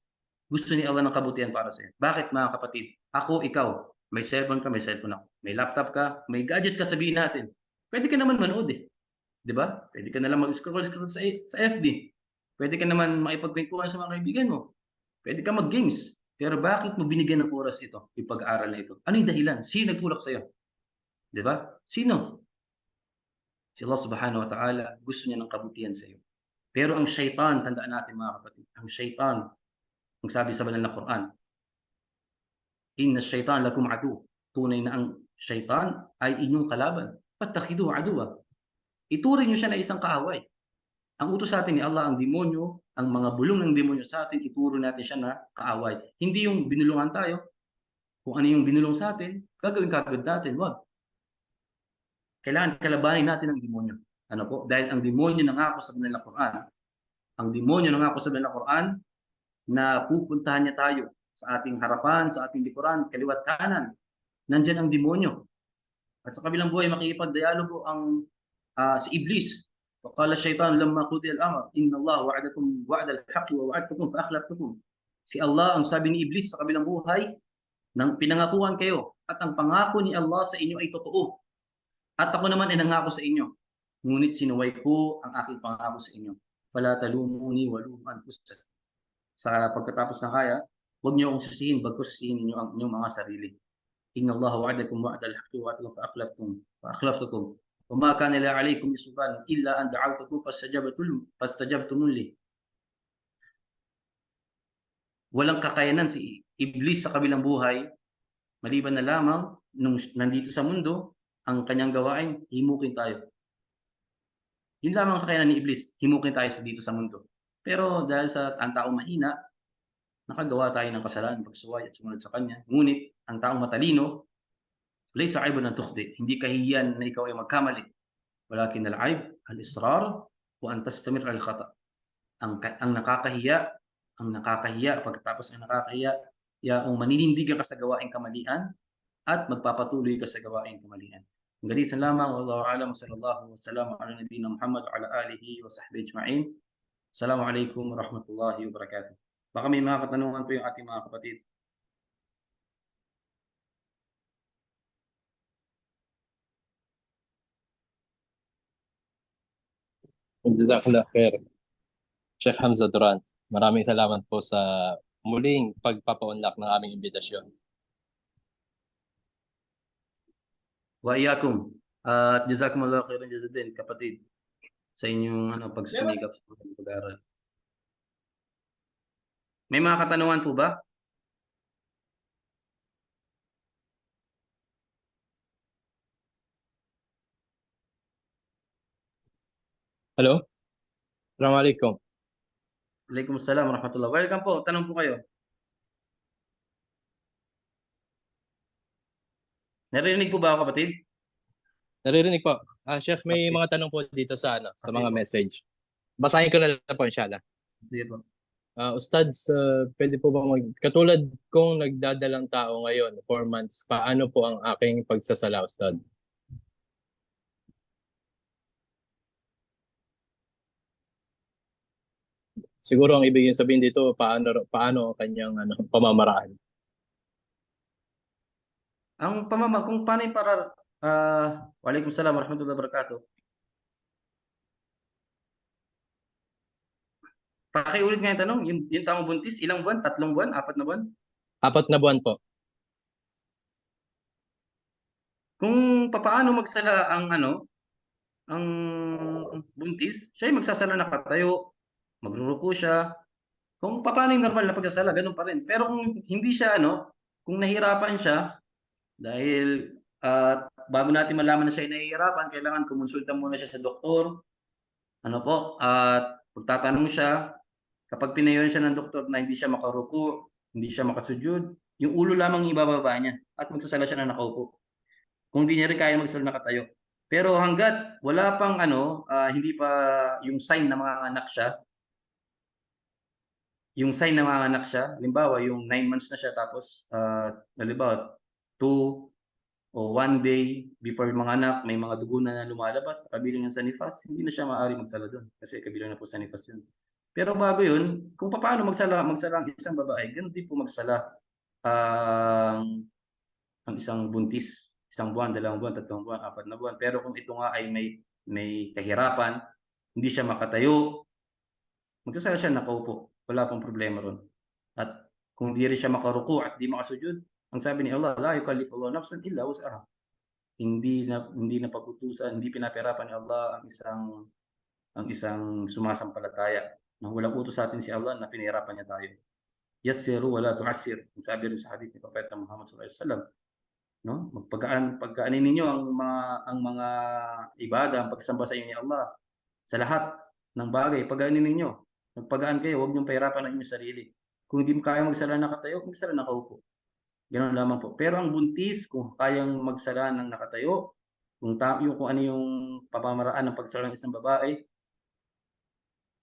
Gusto ni Allah ng kabutihan para sa inyo. Bakit, mga kapatid? Ako, ikaw, may cellphone ka, may cellphone ako. May laptop ka, may gadget ka, sabihin natin. Pwede ka naman manood eh. Di ba? Pwede ka na lang mag-scroll sa FB. Pwede ka naman makipagkwentuhan sa mga kaibigan mo. Pwede ka mag-games. Pero bakit mo binigyan ng oras ito, yung pag-aaral na ito? Ano yung dahilan? Sino nagtulak sa'yo? 'Di ba? Sino? Si Allah Subhanahu wa Ta'ala gusto niya ng kabutihan sa'yo. Pero ang shaytan, tandaan natin mga kapatid, ang shaytan, ang sabi sa banal na Quran, "Inna ash-shaytana lakum adu." Tunay na ang shaytan ay inyong kalaban. Fattakhiduhu aduwwa. Ituring niyo siya na isang kaaway. Ang utos sa atin ni Allah, ang demonyo, ang mga bulong ng demonyo sa atin, ituro natin siya na kaaway. Hindi yung binulungan tayo. Kung ano yung binulong sa atin, gagawin kaagad natin. Wag. Kailangan kalabanin natin ang demonyo. Ano po? Dahil ang demonyo nangako sa banal na Quran. Ang demonyo nangako sa banal na Quran na pupuntahan niya tayo sa ating harapan, sa ating likuran, kaliwat kanan. Nandiyan ang demonyo. At sa kabilang buhay, makikipagdialogo ang si Iblis. وقال الشيطان لما قضي الأمر إن الله وعدكم وعد الحق ووعدتكم فأخلفتكم. Si Allah, ang sabi ni Iblis sa kabilang buhay, nang pinangakuan kayo at ang pangako ni Allah sa inyo ay totoo. At ako naman ay nangako sa inyo. Ngunit sinuway ko ang aking pangako sa inyo. Fala talumuni wa lumu anfusakum. Sa pagkatapos ng kaya, huwag niyo akong sisihin, bagkus sisihin niyo ang inyong mga sarili. Inna Allah wa'adakum wa'dal haqqi wa wa'adakum fa akhlaftukum. وما كان لي عليكم من سلطان إلا أن دعوتكم فاستجبتم لي. Walang kakayanan si Iblis sa kabilang buhay, maliban na lamang nung nandito sa mundo, ang kanyang gawain, himukin tayo. Yun lamang ang kakayanan ni Iblis, himukin tayo dito sa mundo. Pero dahil sa ang taong mahina, nakagawa tayo ng kasalanan, pagsuway at sumunod sa kanya. Ngunit ang taong matalino, laysa aibun an tukhti, hindi kahihiyan na ikaw ay magkamali. Walakin al-aib al-israr wa an tastamir al-khata. Ang nakakahiya pagkatapos ang nakakahiya, yaong maninindigan ka sa gawaing kamalian at magpapatuloy ka sa gawaing kamalian. Ang ganito lamang, wallahu a'lam, sallallahu wasallam ala nabiyyina Muhammad wa ala alihi wa sahbihi ajma'in. Assalamualaikum warahmatullahi wabarakatuh. Baka may mga katanungan po yung ating mga kapatid. Jazakallah khair, Sheikh Hamza Duran. Maraming salamat po sa muling pagpapa-unlock ng aming imbitasyon. Wa iyyakum. At jazakumullahu khairan jazaa din kapatid sa inyong pagsusumikap sa pag-aaral. May mga katanungan po ba? Hello? Assalamualaikum. Waalaikumsalam warahmatullahi. Welcome po. Tanong po kayo. Narinig po ba ako, kapatid? Naririnig po. Sheikh, may Okay. mga tanong po dito sa Okay mga po. message. Basahin ko na lang po, inshallah. Sige po. Ustads, pwede po ba katulad kung nagdadalang tao ngayon, 4 months, paano po ang aking pagsasala, Ustad? Siguro ang ibig sabihin dito, paano ang kanyang pamamaraan? Kung paano yung para, waalaikumsalam warahmatullahi wabarakatuh. Pakiulit nga yung tanong, yung taong buntis, ilang buwan? 3 buwan? 4 na buwan? 4 na buwan po. Kung papaano magsala ang ang buntis, siya ay magsasala nakatayo, magruruko siya. Kung papaano yung normal na pagsasala, ganun pa rin. Pero kung hindi siya kung nahihirapan siya, dahil bago natin malaman na siya ay nahihirapan, kailangan kumonsulta muna siya sa doktor. At pagtatanong siya, kapag tinayon siya ng doktor na hindi siya makaruko, hindi siya makasujud, yung ulo lamang ibababa niya at magsasala siya na nakaupo. Kung hindi niya rin kaya magsala nakatayo. Pero hanggat wala pang hindi pa yung sign na manganganak siya, halimbawa yung 9 months na siya tapos halimbawa 2 o 1 day before manganak, may mga dugo na lumalabas, kabilang yan sa nifas, hindi na siya maaari magsala doon kasi kabilang na po sa nifas yun. Pero bago yun, kung paano magsala ang isang babae, ganun din po magsala ang isang buntis, 1 buwan, 2 buwan, 3 buwan, 4 na buwan. Pero kung ito nga ay may kahirapan, hindi siya makatayo, magsasala siya nakaupo, wala pong problema ron. At kung di rin siya makaruku at di makasujud, ang sabi ni Allah, la yukallifu Allahu nafsan illa wus'aha. Hindi na pagutusan, hindi pinapahirapan ni Allah ang isang sumasampalataya. Na walang utos sa atin si Allah na pinahirapan niya tayo. Yassiru wa la tu'assir. Ang sabi rin sa hadith ni Propeta Muhammad sallallahu alaihi wasallam, no? Pagkaanin ninyo ang mga ibada, ang pagsamba sa inyo ni Allah sa lahat ng bagay, pagaanin ninyo. Magpagaan kayo, huwag niyong pahirapan ang inyong sarili. Kung hindi mo kaya magsala nakatayo, magsala nakaupo. Ganoon lamang po. Pero ang buntis, kung kayang magsala ng nakatayo, kung ano yung pamamaraan ng pagsala ng isang babae,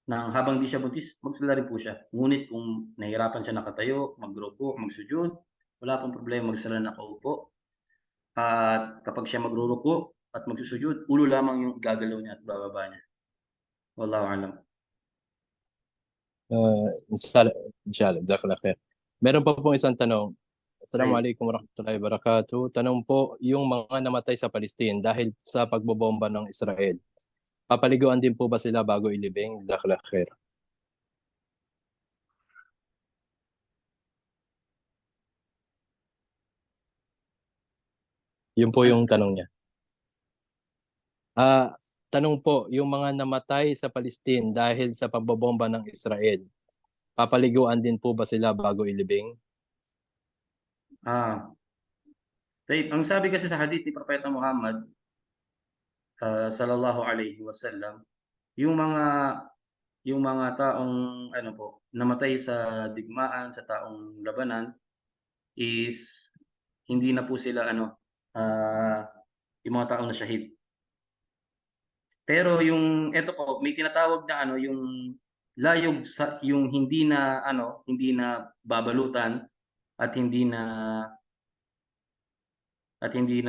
na habang di siya buntis, magsala rin po siya. Ngunit kung nahihirapan siya nakatayo, magruko, magsujud, wala pong problema magsala nakaupo. At kapag siya magruruko at magsusujud, ulo lamang yung igagalaw niya at bababa niya. Wallahu alam. Inshallah, jazakallah khair. Meron pa pong isang tanong. Assalamualaikum warahmatullahi wabarakatuh. Tanong po, yung mga namatay sa Palestine dahil sa pagbobomba ng Israel, papaliguan din po ba sila bago ilibing? Jazakallah khair. Yun po yung tanong niya. Tanong po, yung mga namatay sa Palestine dahil sa pagbobomba ng Israel, papaliguan din po ba sila bago ilibing? Ang sabi kasi sa hadith ni Propeta Muhammad sallallahu alaihi wasallam, yung mga taong namatay sa digmaan, sa taong labanan is hindi na po sila yung mga taong nasyahid. Pero eto po, may tinatawag na yung layog yung hindi na babalutan at hindi na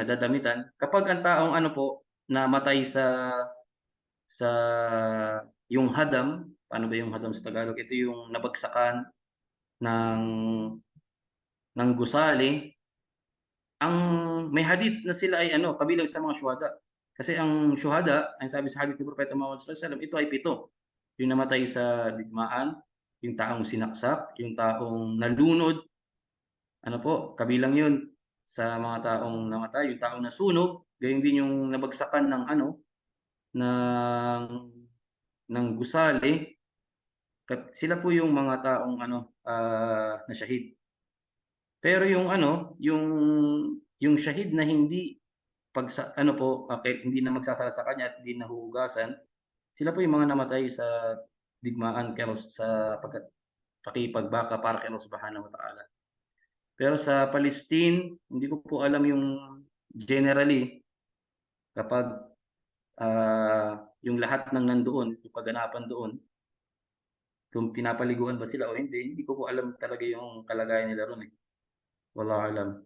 dadamitan kapag ang taong namatay sa yung hadam. Paano ba yung hadam sa Tagalog? Ito yung nabagsakan ng gusali. Ang may hadith na sila ay kabilang sa mga syuhada. Kasi ang syuhada, ang sabi sa hadith ni Propeta Muhammad sallallahu alaihi wasallam, ito ay 7. Yung namatay sa digmaan, yung taong sinaksak, yung taong nalunod, kabilang yun sa mga taong namatay, yung taong nasunog, gayon din yung nabagsakan ng gusali. Sila po yung mga taong na syahid. Pero yung syahid na hindi hindi na magsasala sa kanya at hindi nahuhugasan, sila po yung mga namatay sa digmaan pero sa pakipagbaka para kay Allah Subhanahu wa Ta'ala. Pero sa Palestine, hindi ko po alam yung generally kapag yung lahat ng nandoon, yung kaganapan doon, kung pinapaliguan ba sila o hindi ko po alam talaga yung kalagayan nila ron. Wala alam.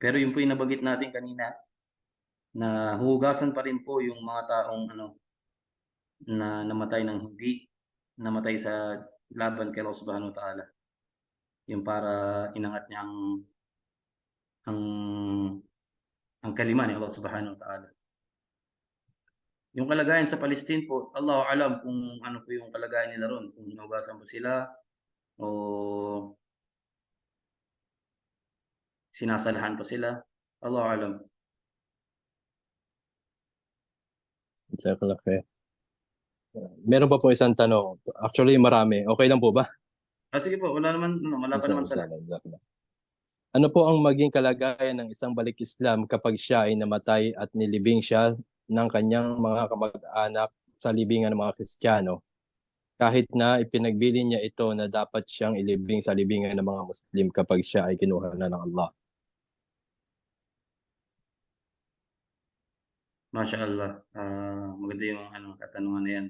Pero yung po yung nabanggit natin kanina, na huhugasan pa rin po yung mga taong na namatay ng hindi namatay sa laban kay Allah Subhanahu wa Ta'ala. Yung para inangat niya ang kalima ni Allah Subhanahu wa Ta'ala. Yung kalagayan sa Palestine po, Allahu alam kung ano po yung kalagayan nila ron, kung hinugasan po sila o sinasalahan po sila. Allahu alam. Jazakallah khair. Meron pa po isang tanong. Actually, marami. Okay lang po ba? Sige po, wala pa naman sa Ano po ang maging kalagayan ng isang balik Islam kapag siya ay namatay at nilibing siya ng kanyang mga kamag-anak sa libingan ng mga Kristiyano, kahit na ipinagbili niya ito na dapat siyang ilibing sa libingan ng mga Muslim kapag siya ay kinuha na ng Allah? Mashallah. Maganda yung katanungan na yan.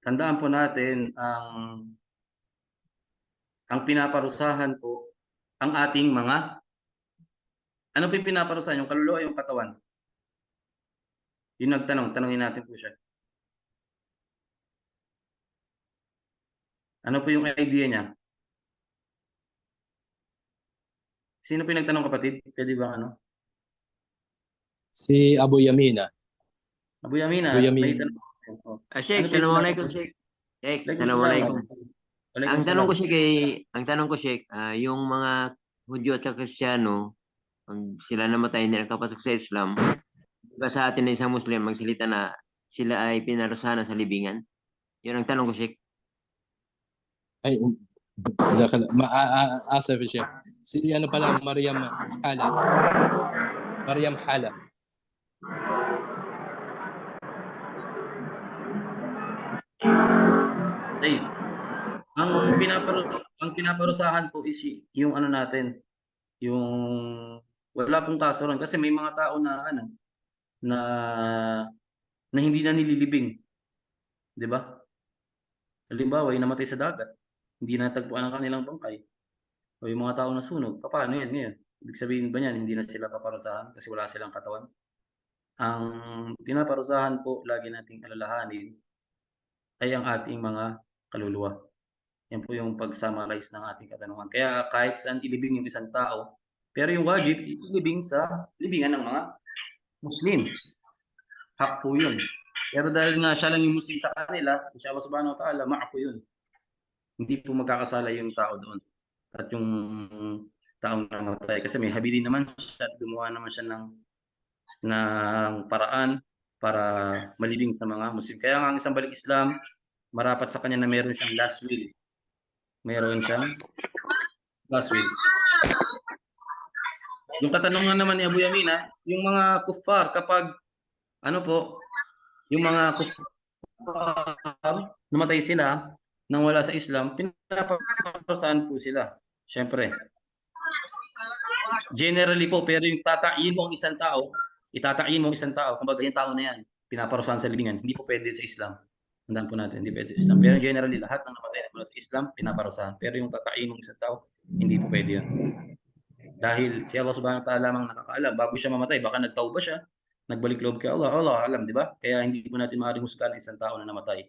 Tandaan po natin ang pinaparusahan po ang ating mga ano po yung pinaparusahan? Yung kaluluwa o yung katawan? Yung tanungin natin po siya. Ano po yung idea niya? Sino po yung nagtanong, kapatid? Pwede ba Si Abu Yamina. Abu Yamina, Abu Yamin. may tanong. Sheikh, Assalamualaikum Sheikh. Sheikh, Assalamualaikum. Walaikum salam. Ang tanong ko Sheikh, yung mga Hudyo at Kristiyano, pag sila namatay hindi nagkapasok sa Islam, diba sa atin na isang Muslim magsalita na sila ay pinarusahan sa libingan? Yun ang tanong ko Sheikh. Ay, asaf siya. Si ano pala, Maryam Hala. Maryam Hala. Ay, ang pinaparusahan po is yung ano natin, yung wala pong kaso ron kasi may mga tao na ano na hindi na nililibing, 'di ba? Halimbawa, yung namatay sa dagat, hindi natagpuan ang kanilang bangkay. O yung mga tao na sunog, paano yan ngayon? Ibig sabihin ba niyan, hindi na sila paparusahan kasi wala silang katawan? Ang pinaparusahan po, lagi nating alalahanin, ay ang ating mga kaluluwa. Yan po yung pag-summarize ng ating katanungan. Kaya kahit saan ilibing yung isang tao, pero yung wajib, ilibing sa libingan ng mga Muslim. Hak po yun. Pero dahil nga siya lang yung Muslim sa kanila, insya Allah subhanahu wa ta'ala, ma'afu yun. Hindi po magkakasala yung tao doon. At yung taong namatay. Kasi may habilin naman siya at gumawa naman siya ng paraan para malibing sa mga Muslim. Kaya nga ang isang balik Islam, marapat sa kanya na meron siyang last will. Meron siyang last will. Yung katanungan naman ni Abu Yamina, yung mga kuffar kapag ano po, yung mga kuffar namatay sila nang wala sa Islam, pinaparusahan po sila. Siyempre. Generally po, pero yung tatayin mo ang isang tao, kumbaga yung tao na yan, pinaparusahan sa libingan, hindi po pwede sa Islam. Tandaan po natin, hindi pwede sa Islam. Pero generally, lahat ng namatay na sa Islam, pinaparusahan. Pero yung tatayin ng isang tao, hindi po pwede yan. Dahil si Allah subhanahu wa ta'ala lamang nakakaalam, bago siya mamatay, baka nagtauba siya, nagbalik loob kay Allah, Allah alam, di ba? Kaya hindi po natin maaaring husgahan ang isang tao na namatay,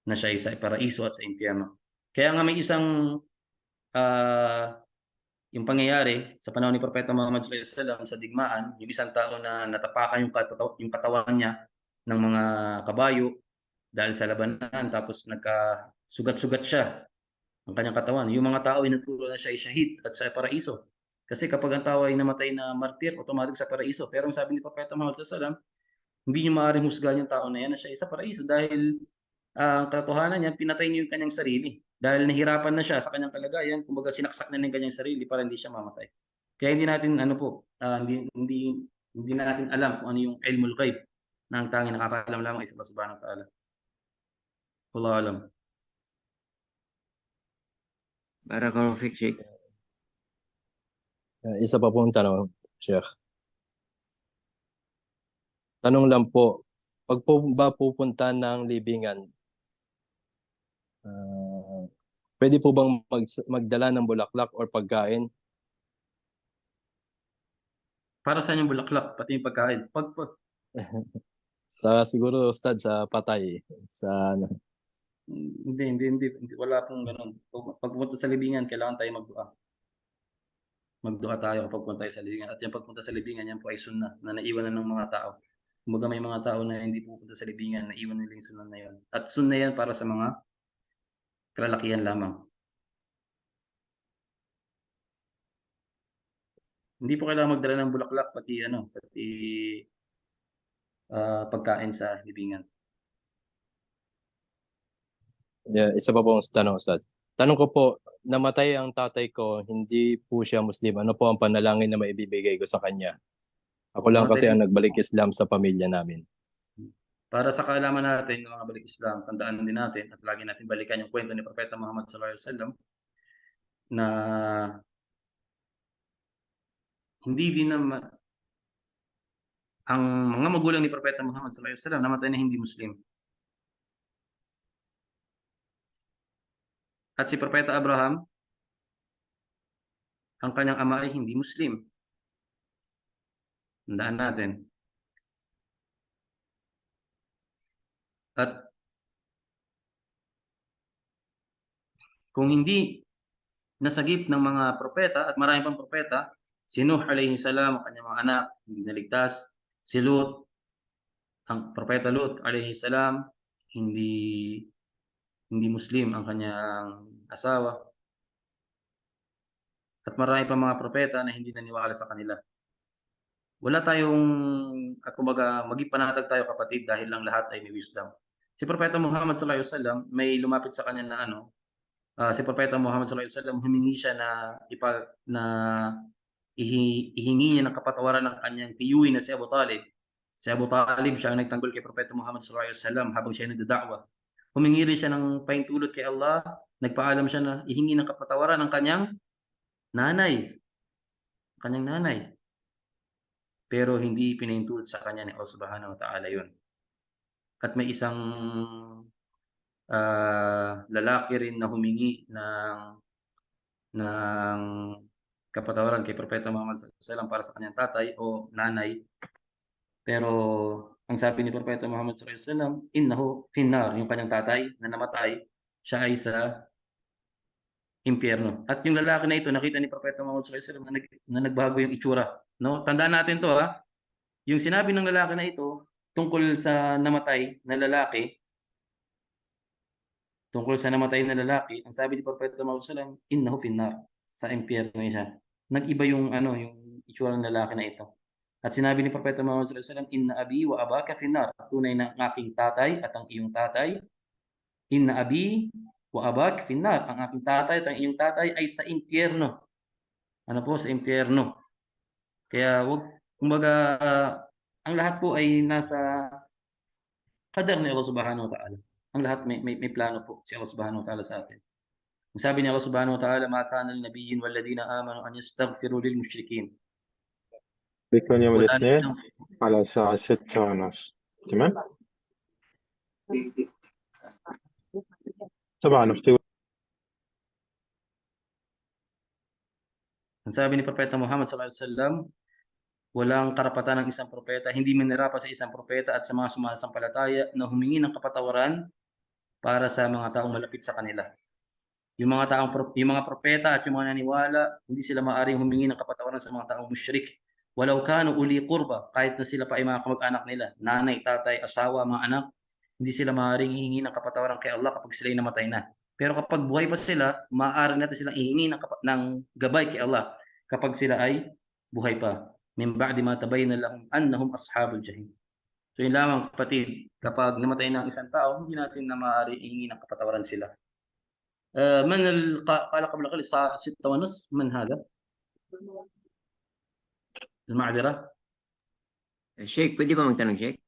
na siya ay sa paraiso at sa impyerno. Kaya nga may isang yung pangyayari sa panahon ni Propeta Muhammad sallallahu alaihi wasallam sa digmaan, yung isang tao na natapakan yung katawan niya ng mga kabayo dahil sa labanan, tapos nagkasugat-sugat siya ang kanyang katawan. Yung mga tao ay naturo na siya ay shahid at sa paraiso. Kasi kapag ang tao ay namatay na martir, automatic sa paraiso. Pero ang sabi ni Propeta Muhammad sallallahu alaihi wasallam, hindi niyo maaaring husgahan yung tao na yan na siya ay sa paraiso dahil ang katotohanan niya, pinatay niya yung kanyang sarili. Dahil nahirapan na siya sa kanyang kalagayan, kumbaga sinaksak na ng kanyang sarili para hindi siya mamatay. Kaya hindi natin hindi natin alam kung ano yung ilmul ghaib na ang tanging nakakaalam lamang ay Allah subhanahu wa ta'ala. Wallahu alam. Barakallahu fiik Sheikh. Isa pa pong tanong, Sheikh. Tanong lang po, pag po ba pupunta ng libingan, pwede po bang magdala ng bulaklak or pagkain? Para saan yung bulaklak, pati yung pagkain? Siguro, Ustad, sa patay. Hindi. Wala pong ganun. Pag pupunta sa libingan, kailangan tayo magdua. Magdua tayo kapag pupunta tayo sa libingan. At yung pagpunta sa libingan, yan po ay sunnah na naiwan na ng mga tao. Kumbaga may mga tao na hindi pupunta sa libingan, naiwan nila yung sunnah na yun. At sunnah yan para sa mga kalalakihan lamang. Hindi po kailangan magdala ng bulaklak, pati pagkain sa libingan. Yeah, isa pa pong tanong, Ustad. Tanong ko po, namatay ang tatay ko, hindi po siya Muslim. Ano po ang panalangin na maibibigay ko sa kanya? Ako lang kasi ang nagbalik Islam sa pamilya namin. Para sa kaalaman natin ng mga balik Islam, tandaan din natin at lagi natin balikan yung kwento ni Propeta Muhammad sallallahu alaihi wasallam na hindi din naman ang mga magulang ni Propeta Muhammad sallallahu alaihi wasallam namatay na hindi Muslim. At si Propeta Abraham, ang kanyang ama ay hindi Muslim. Tandaan natin. At kung hindi nasagip ng mga propeta at marami pang propeta, si Nuh alayhi salam, ang kanyang mga anak, hindi naligtas. Si Lut, ang propeta Lut alayhi salam, hindi hindi Muslim ang kanyang asawa. At marami pa mga propeta na hindi naniwala sa kanila. Wala tayong, kumbaga, maging panatag tayo kapatid dahil lang lahat ay may wisdom. Si Propeta Muhammad sallallahu alaihi wasallam, may lumapit sa kanya na si Propeta Muhammad sallallahu alaihi wasallam humingi siya na ihingi niya ng kapatawaran ng kanyang tiyuhin na si Abu Talib. Si Abu Talib siya ang nagtanggol kay Propeta Muhammad sallallahu alaihi wasallam habang siya nagdada'wa. Humingi rin siya ng pahintulot kay Allah, nagpaalam siya na ihingi ng kapatawaran ng kanyang nanay. Pero hindi pinahintulot sa kanya ni Allah Subhanahu wa Ta'ala yun. At may isang lalaki rin na humingi ng kapatawaran kay Propeta Muhammad sallallahu alaihi wasallam para sa kanyang tatay o nanay. Pero ang sabi ni Propeta Muhammad sallallahu alaihi wasallam, innahu finnar, yung kanyang tatay na namatay, siya ay sa impyerno. At yung lalaki na ito, nakita ni Propeta Muhammad sallallahu alaihi wasallam na nagbago yung itsura. No? Tandaan natin to ha. Yung sinabi ng lalaki na ito tungkol sa namatay na lalaki, ang sabi ni Propeta Muhammad sallallahu alaihi wasallam, innahu finnar, sa impyerno siya. Nag-iba yung yung itsura ng lalaki na ito. At sinabi ni Propeta Muhammad sallallahu alaihi wasallam, inna abi wa abaka finnar, tunay na aking tatay at ang iyong tatay. Inna abi wa abak finnar, ang aking tatay at ang iyong tatay ay sa impyerno. Ano po, sa impyerno. Kaya kumbaga, ang lahat po ay nasa qadar ni Allah Subhanahu wa Ta'ala. Ang lahat may plano po si Allah Subhanahu wa Ta'ala sa atin. Ang sabi ni Allah Subhanahu wa Ta'ala, ma kana lin nabiyyin wal ladina amanu an yastaghfiru lil mushrikeen. بيكون يوم Wala الاثنين nang على الساعة 6:30 تمام؟ طبعا اختي Ang sabi ni Propeta Muhammad sallallahu alaihi wasallam, walang karapatan ng isang propeta, hindi manirapat sa isang propeta at sa mga sumasampalataya na humingi ng kapatawaran para sa mga taong malapit sa kanila. Yung mga propeta at yung mga naniwala, hindi sila maaaring humingi ng kapatawaran sa mga taong musyrik. Walau kanu uli qurba, kahit na sila pa ay mga kamag-anak nila, nanay, tatay, asawa, mga anak, hindi sila maaaring hihingi ng kapatawaran kay Allah kapag sila ay namatay na. Pero kapag buhay pa sila, maaari natin silang ihingi ng gabay kay Allah kapag sila ay buhay pa. Min ba'di ma tabayyana lahum annahum ashabul jahim. So yun lamang kapatid, kapag namatay na ang isang tao, hindi natin na maaari ihingi ng kapatawaran sila. من قال قبل قليل الساعة 6:30 من هذا؟ المعذرة. Sheikh, pwede ba magtanong, Sheikh?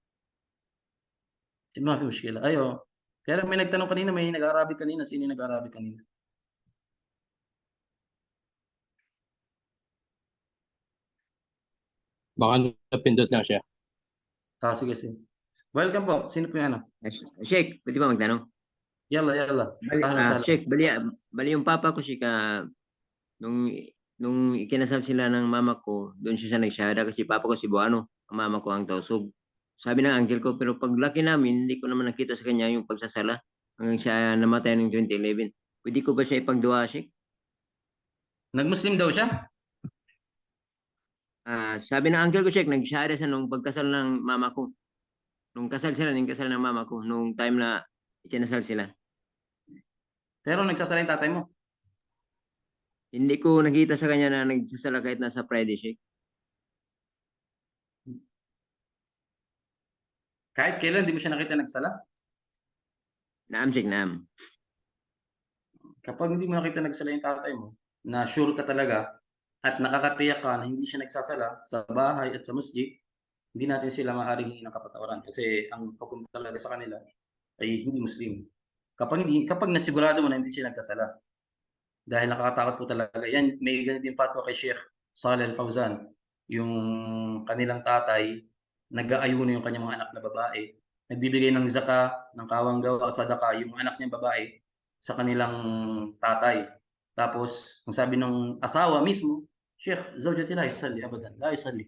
ما في مشكلة. أيوه. Kaya lang may nagtanong kanina, may nag-Arabic kanina. Sino yung nag-Arabic kanina? Baka napindot lang siya. Sige. Welcome po. Sino po yung Sheikh, pwede ba magtanong? Yalla. Sheikh, bali yung papa ko, Sheikh, nung ikinasal sila ng mama ko, doon siya nagsyahada kasi papa ko Cebuano, ang mama ko ang Tausug. Sabi ng uncle ko, pero paglaki namin, hindi ko naman nakita sa kanya yung pagsasala hanggang siya namatay noong 2011. Pwede ko ba siya ipagduwa, Sheikh? Nag-Muslim daw siya? Sabi ng uncle ko, Sheikh, nagsyahada siya nung pagkasal ng mama ko. Nung kasal ng mama ko, nung time na ikinasal sila. Pero nagsasala yung tatay mo? Hindi ko nakita sa kanya na nagsasala kahit nasa Friday, Sheikh. Kahit kailan, di mo siya nakita nagsala? Naam, Sheikh, naam. Kapag hindi mo nakita nagsala yung tatay mo, na sure ka talaga, at nakakatiyak ka na hindi siya nagsasala sa bahay at sa masjid, hindi natin sila maaaring hingin ng kapatawaran kasi ang hukom talaga sa kanila ay hindi Muslim. Kapag nasigurado mo na hindi siya nagsasala. Dahil nakakatakot po talaga. Yan, may ganun din fatwa kay Sheikh Saleh Al-Fawzan. Yung kanilang tatay, nag-aayuno yung kanyang mga anak na babae. Nagbibigay ng zaka, ng kawanggawa, sadaka, yung anak niyang babae sa kanilang tatay. Tapos, ang sabi ng asawa mismo, Sheikh, zawjati la yusalli abadan, la yusalli.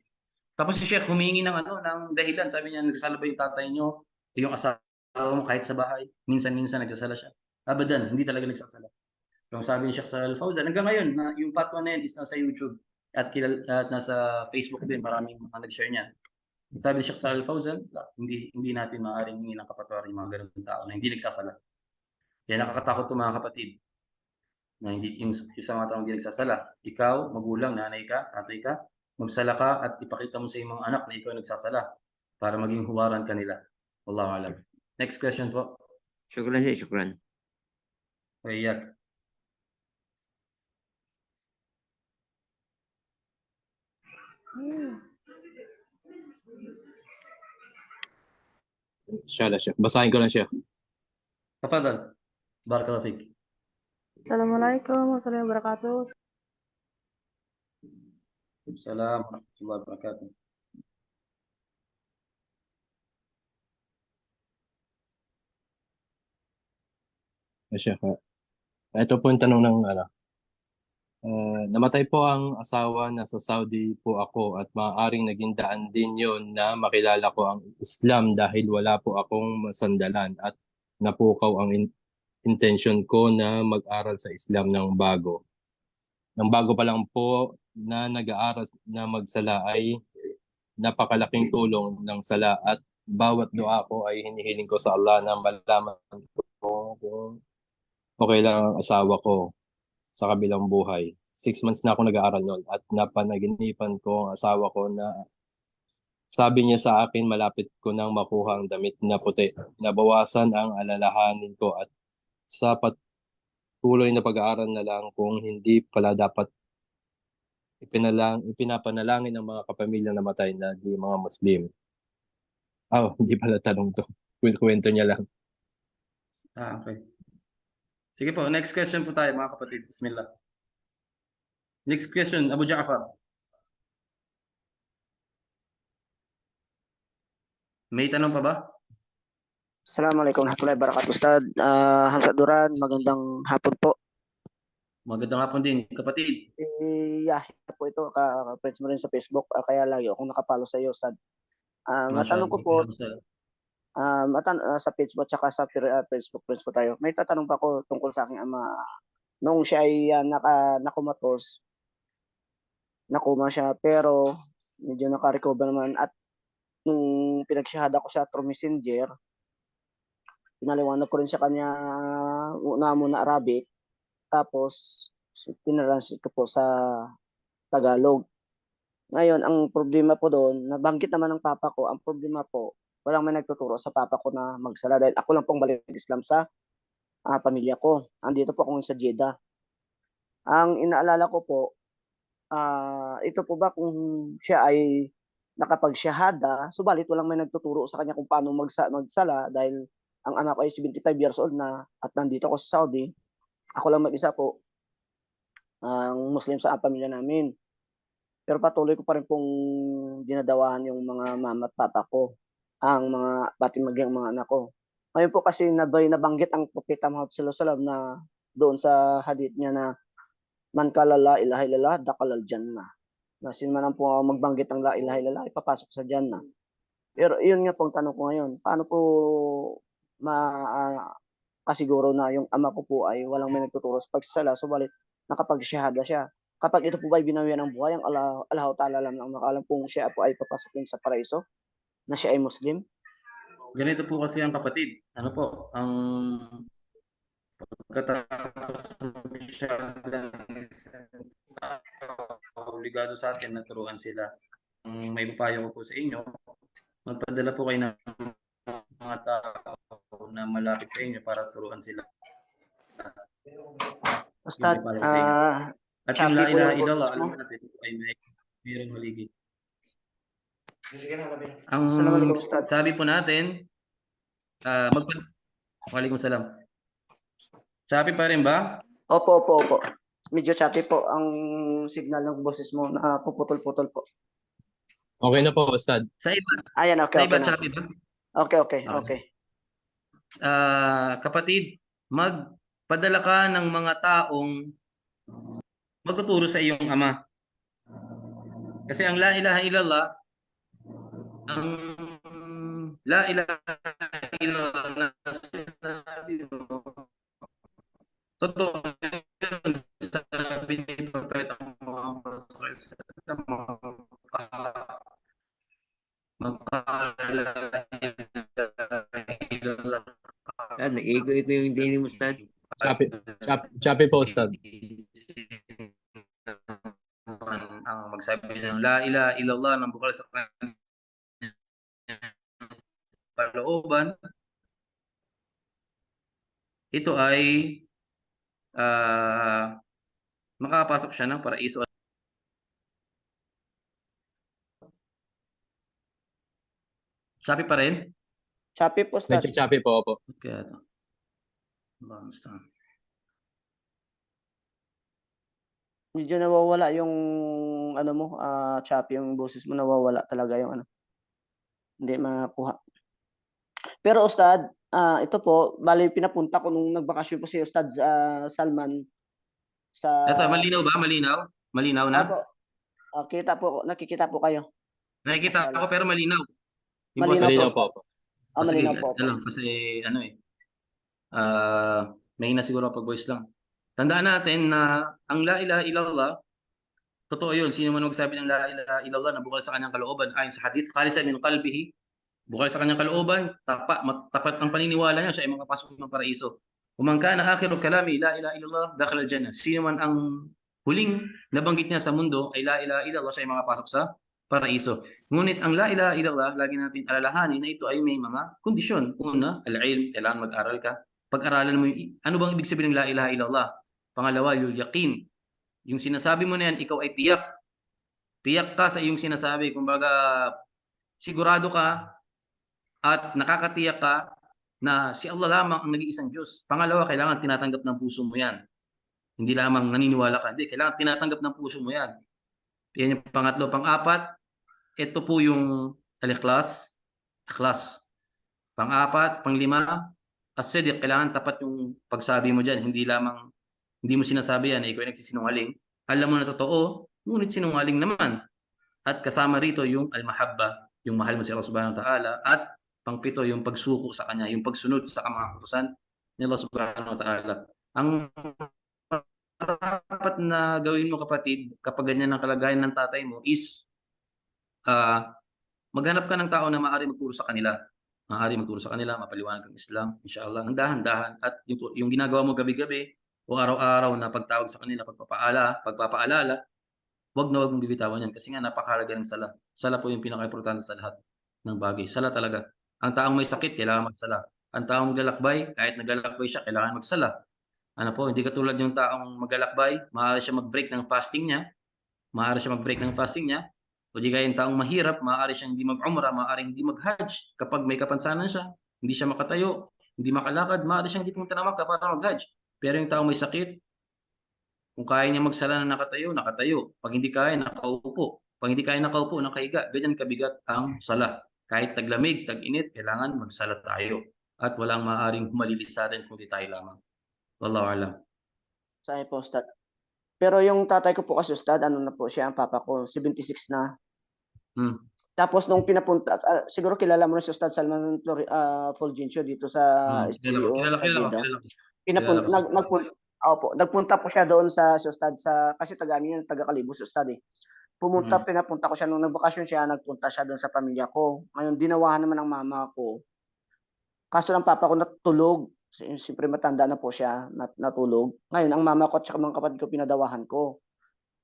Tapos si Sheikh humingi ng dahilan. Sabi niya, nagsasala ba yung tatay niyo, yung asawa mo kahit sa bahay? Minsan-minsan nagsasala siya. Abadan, hindi talaga nagsasala. So sabi ni Sheikh Saleh Al-Fawzan, hanggang ngayon, yung fatwa na yan is nasa YouTube at nasa Facebook din, maraming mga nag-share niya. Sabi ni Sheikh Saleh Al-Fawzan, hindi natin maaaring hingin ng kapatawaran yung mga ganung tao na hindi nagsasala. Kaya nakakatakot po mga kapatid na hindi yung sa mga taong hindi nagsasala. Ikaw, magulang, nanay ka, tatay ka, magsala ka at ipakita mo sa iyong mga anak na ikaw ay nagsasala para maging huwaran kanila. Wallahu alam. Next question po. Syukran, Sheikh. Syukran. Wayak. Inshallah, Sheikh. Basahin ko lang, Sheikh. Tafadhal. Barakallahu fik. Assalamualaikum warahmatullahi wabarakatuh. Assalamualaikum warahmatullahi wabarakatuh. Sheikh. Ito po yung tanong ng namatay po ang asawa na sa Saudi po ako at maaaring naging daan din yun na makilala ko ang Islam dahil wala po akong masandalan at napukaw ang intention ko na mag-aral sa Islam ng bago. Nang bago pa lang po na nag-aaral na magsala ay napakalaking tulong ng sala at bawat dua ko ay hinihiling ko sa Allah na malaman ko kung okay lang ang asawa ko sa kabilang buhay. 6 months na ako nag-aaral noon at napanaginipan ko ang asawa ko na sabi niya sa akin malapit ko nang makuha ang damit na puti. Nabawasan ang alalahanin ko at sa patuloy na pag-aaral na lang kung hindi pala dapat ipinapanalangin ng mga kapamilya na namatay na di mga Muslim. Hindi pala tanong to. Kwento niya lang. Okay. Sige po, next question po tayo mga kapatid. Bismillah. Next question, Abu Ja'far. May tanong pa ba? Assalamualaikum warahmatullahi wabarakatuh, Ustad. Hamzat Duran, magandang hapon po. Magandang hapon din, kapatid. Po ito, ka-friends mo rin sa Facebook, kaya lagi akong nakapalo sa iyo, Ustad. Matanong ko po, sa page mo at saka sa Facebook friends po tayo, may tatanong pa ko tungkol sa aking ama. Noong siya ay nakumatos, nakuma siya, pero medyo naka-recover naman at nung pinagsyahada ko siya through Messenger, pinaliwanag ko rin sa kanya muna Arabic, tapos pinranslate ko po sa Tagalog. Ngayon, ang problema po doon, nabanggit naman ng papa ko, ang problema po, walang may nagtuturo sa papa ko na magsala dahil ako lang pong balik Islam sa pamilya ko. Andito po ako sa Jeddah. Ang inaalala ko po, ito po ba kung siya ay nakapagsyahada, subalit walang may nagtuturo sa kanya kung paano magsala dahil ang anak ko ay 75 years old na at nandito ako sa Saudi. Ako lang mag-isa po, ang Muslim sa pamilya namin. Pero patuloy ko pa rin pong dinadawahan yung mga mama at papa ko, ang mga batimagyang mga anak ko. Ngayon po kasi nabanggit ang Propeta Muhammad sallallahu alaihi wasallam na doon sa hadith niya na man qala la ilaha illallah dakhala al-jannah. Na sino man ang po magbanggit ng la ilaha illallah ipapasok sa Jannah. Pero iyon nga pong tanong ko ngayon, paano po kasiguro na yung ama ko po ay walang may nagtuturo sa pagsasala, subalit nakapagsyahada siya. Kapag ito po ba ay binawian ng buhay, ang Allah Ta'ala lang ang makalam kung siya po ay papasukin sa paraiso, na siya ay Muslim. Ganito po kasi ang kapatid. Ano po, ang pagkatapos siya obligado sa atin na turuan sila. Ang may papayo ko po sa inyo, magpadala po kayo ng mga tao na malapit sa inyo para turuan sila. Ustad, at yung la ilaha illallah, alam natin, ay mayroong maligid. Ang sabi po natin, Waalaikumsalam. Sabi pa rin ba? Opo. Medyo choppy po ang signal ng boses mo na puputol-putol po. Okay na po, Ustad. Sa iba. Ayan, okay. Sa iba choppy ba? Okay. Kapatid, magpadala ka ng mga taong magtuturo sa iyong ama. Kasi ang la ilaha illallah, ang la ilaha illallah na sinabi mo, totoo yun, sabi ni Propeta Muhammad Ustad. Nag-ego-ego yung dinig mo, Ustad. Shopee po, Ustad. Ang magsabi ng la ilaha illallah ng bukal sa kanyang kalooban, ito ay makapasok siya ng paraiso. Shopee pa rin? Shopee po, Ustad. Medyo Shopee po, opo. Kaya ito. Basta. Medyo nawawala yung ano mo, Shopee, yung boses mo nawawala talaga yung ano. Hindi makuha. Pero Ustad, ito po, bali pinapunta ko nung nagbakasyon po si Ustad Salman sa Ito, malinaw ba? Malinaw? Malinaw na? Opo. Nakikita po kayo. Nakikita ako pero malinaw. Yung Malinaw boses Malinaw ko. po. Malinaw Sige, po. ano lang, kasi ano mahina siguro pag voice lang. Tandaan natin na ang la ilaha illallah, totoo yun. Sino man magsabi ng la ilaha illallah na bukal sa kanyang kalooban ayon sa hadith, khalisan min qalbihi, bukal sa kanyang kalooban, tapat ang paniniwala niya, siya ay makapasok ng paraiso. Kung kana akhiru kalami la ilaha illallah, dakhala al-jannah. Sino man ang huling nabanggit niya sa mundo ay la ilaha illallah, siya ay makapasok sa paraiso. Ngunit ang la ilaha illallah, lagi natin alalahanin na ito ay may mga kondisyon. Una, al-ilm, kailangan mag-aral ka. Pag-aralan mo yung, ano bang ibig sabihin ng la ilaha illallah? Pangalawa, yung yaqin. Yung sinasabi mo na yan, ikaw ay tiyak. Tiyak ka sa iyong sinasabi. Kumbaga, sigurado ka at nakakatiyak ka na si Allah lamang ang nag-iisang Diyos. Pangalawa, kailangan tinatanggap ng puso mo yan. Hindi lamang naniniwala ka. Hindi, kailangan tinatanggap ng puso mo yan. Yan yung pangatlo. Pang-apat, ito po yung al-ikhlas. Ikhlas. Pang-apat, pang-lima, as-sidq. Kailangan tapat yung pagsabi mo dyan. Hindi mo sinasabi yan, ikaw ay nagsisinungaling. Alam mo na totoo, ngunit sinungaling naman. At kasama rito yung al-mahabba, yung mahal mo si Allah subhanahu wa ta'ala. At pang-pito, yung pagsuko sa kanya, yung pagsunod sa mga utusan ni Allah subhanahu wa ta'ala. Ang dapat na gawin mo, kapatid, kapag ganyan ang kalagayan ng tatay mo is maghanap ka ng tao na maaari magturo sa kanila. Maaari magturo sa kanila, mapaliwanag ang Islam, inshallah. Ang dahan-dahan. At yung ginagawa mo gabi-gabi o araw-araw na pagtawag sa kanila, pagpapaalala, wag na wag mong bibitawan yan. Kasi nga napakahalaga ng sala. Sala po yung pinaka-importante sa lahat ng bagay. Sala talaga. Ang taong may sakit, kailangan magsala. Ang taong maglalakbay, kahit naglalakbay siya, kailangan magsala. Ano po, hindi katulad yung taong maglalakbay, maaari siya mag-break ng fasting niya, o di kaya yung taong mahirap, maaari siyang hindi mag-umrah, maaari hindi mag-hajj. Kapag may kapansanan siya, hindi siya makatayo, hindi makalakad, maaari siyang hindi pumunta na Makkah para mag-hajj. Pero yung taong may sakit, kung kaya niya magsala na nakatayo. Pag hindi kaya, nakaupo. Pag hindi kaya nakaupo, nakahiga. Ganyan kabigat ang sala. Kahit taglamig, tag-init, kailangan magsala tayo. At walang maaaring humalilisadan kundi tayo lamang. Wallahu a'lam. Sabi po, Ustad. Pero yung tatay ko po kasi, Ustad, ano na po siya, ang papa ko, 76 na. Tapos nung pinapunta, siguro kilala mo na si Ustad Salman Fulgencio dito sa SGO. Nagpunta po siya doon sa Ustad kasi taga Kalibos Ustad eh. Pinapunta ko siya nung nagbakasyon siya, nagpunta siya doon sa pamilya ko. Ngayon dinawahan naman ng mama ko. Kaso ng papa ko natulog. Siyempre matanda na po siya, natulog. Ngayon ang mama ko at saka mga kapatid ko pinadawahan ko.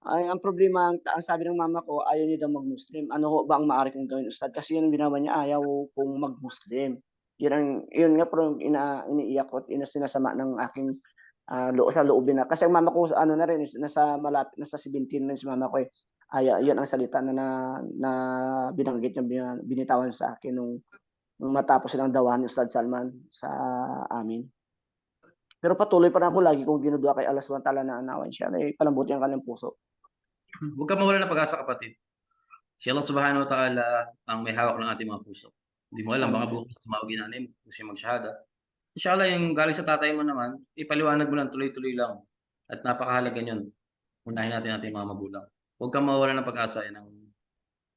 Ay, ang problema, ang sabi ng mama ko, ayaw niya daw mag-Muslim. Ano ho ba ang maaari kong gawin, Ustad? Kasi yun ang ginawa niya, ayaw kong mag-Muslim. Yun nga po iniiyak ko at sinasama ng aking sa loobin na. Kasi ang mama ko, ano na rin, nasa 17 na si mama ko eh. Yun ang salita na binanggit niya, binitawan sa akin nung matapos silang dawahan ni Ustad Salman sa amin. Pero patuloy pa rin ako, lagi kong dinudua kay Allah subhanahu wa ta'ala na anawan siya, palambuti ang kanyang puso. Huwag ka mawala ng pag-asa, kapatid. Si Allah subhanahu wa ta'ala ang may hawak ng ating mga puso. Hindi mo alam, baka bukas tumawagin natin kung siya mag-shahada. Inshallah, yung galing sa tatay mo naman, ipaliwanag mo lang, tuloy-tuloy lang. At napakahalaga yun. Unahin natin ating mga magulang. Huwag kang mawala ng pag-asa, yan ang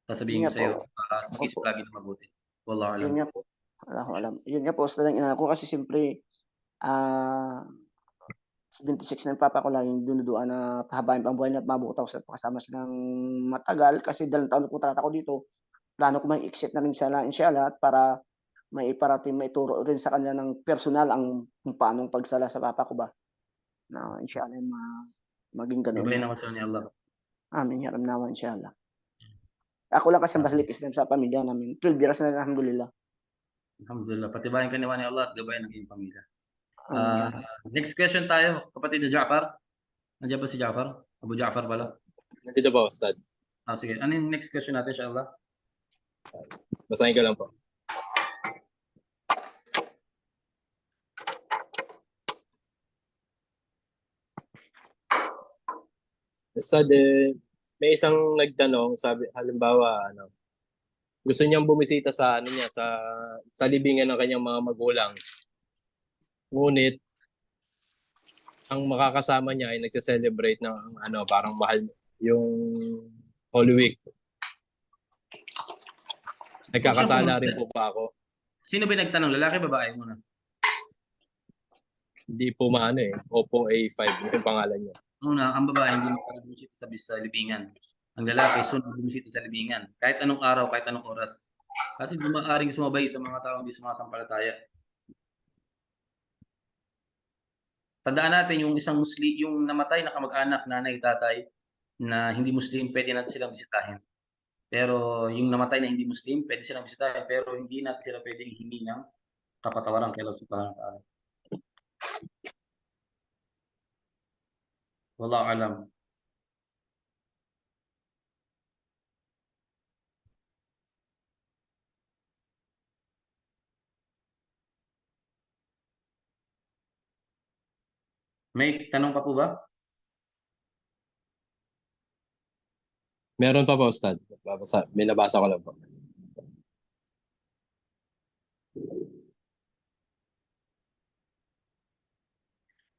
sasabihin ko sa iyo. Mag-isip lagi na mabuti. Wallahu alam. Yun nga po. Alam. Yun nga po, Ustad, ang ina ko kasi siyempre 76 na yung papa ko laging dunuduan na pahabain pa ang buhay niya at mabuktaw sa kasama silang matagal kasi 2 taon na po trata ko dito. Plano ko mang exit na rin siya inshallah para maituro rin sa kanya ng personal kung paanong pagsala sa papa ko ba. Na inshallah maging ganun. Gabayan ako sa ni Allah. Amin ya Rabb naman inshallah. Ako lang kasi ang balik Islam sa pamilya namin. 12 years na alhamdulillah. Alhamdulillah. Patibayan ka naman ni Allah at gabayan ng iyong pamilya. Amin ya Rabb. Next question tayo, kapatid na Ja'far. Nandiyan ba si Ja'far? Abu Ja'far pala. Nandito ba, Ustad? Sige. Ano yung next question natin, inshallah? Basahin ko lang po. Ustad, may isang nagtanong, sabi, halimbawa, gusto niyang bumisita sa niya sa libingan ng kanyang mga magulang. Ngunit ang makakasama niya ay nagse-celebrate ng parang mahal yung Holy Week. Nagkakasala rin po ba ako? Sino ba yung nagtanong? Lalaki, babae muna? Hindi po maano Oppo A5 yung pangalan niya. Una, ang babae hindi bumisita sa libingan. Ang lalaki, sunod bumisita sa libingan. Kahit anong araw, kahit anong oras. Kasi hindi maaaring sumabay sa mga taong hindi sumasampalataya. Tandaan natin yung isang Muslim, yung namatay na kamag-anak, nanay, tatay, na hindi Muslim, pwede natin silang bisitahin. Pero yung namatay na hindi Muslim, pwede silang bisitahin, pero hindi natin sila pwedeng hihingi ng kapatawaran kay Allah subhanahu wa ta'ala. Wallahu alam. May tanong pa po ba? Meron pa po, Ustad. May nabasa ko lang po.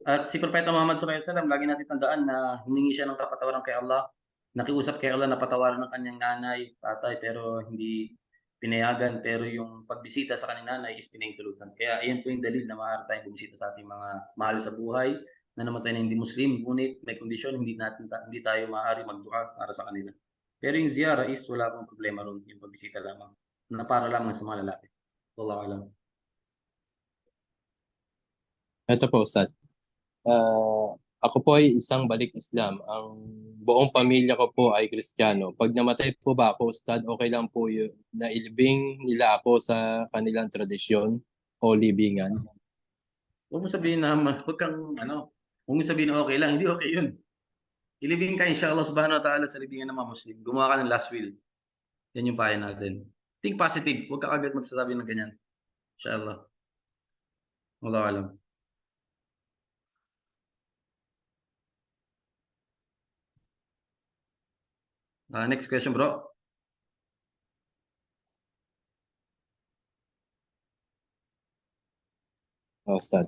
At si Propeta Muhammad SAW, lagi natin tandaan na humingi siya ng kapatawaran kay Allah. Nakiusap kay Allah na patawaran ng kanyang nanay, tatay, pero hindi pinayagan. Pero yung pagbisita sa kanyang nanay is pinahintulutan. Kaya ayan po yung dalil na maaari tayong bumisita sa ating mga mahal sa buhay na namatay na hindi Muslim. Ngunit may kondisyon, hindi tayo maaari magdua para sa kanila. Pero yung ziyara is wala pong problema ron, yung pagbisita lamang. Na para lamang sa mga lalaki. Wallahu alam. Ito po, Ustad. Ako po ay isang balik Islam. Ang buong pamilya ko po ay Kristiyano. Pag namatay po ba ako, Ustad, okay lang po yun na ilibing nila ako sa kanilang tradisyon o libingan? Huwag mo sabihin na, huwag mo sabihin na okay lang. Hindi okay yun. Ilibing ka, inshallah subhanahu wa ta'ala, sa libingan ng mga Muslim. Gumawa ka ng last will. Yan yung payo natin. Think positive. Huwag ka agad magsasabi ng ganyan. Inshallah. Wallahu alam. Next question, bro. Ustad.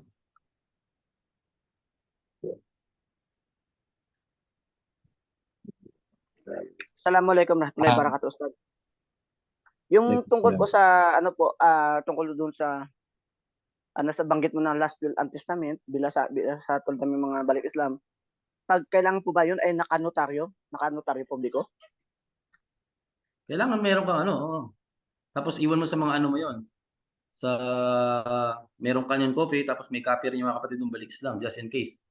Assalamualaikum warahmatullahi wabarakatuh, Ustad. Yung tungkol po sa tungkol doon sa sa banggit mo na last will and testament bila sa tulad ng mga balik Islam. Pag kailangan po ba yun ay nakanotaryo publiko? Kailangan meron kang Tapos iwan mo sa mga mo yon. Meron kanyang copy, tapos may copy rin yung mga kapatid ng balik Islam, just in case.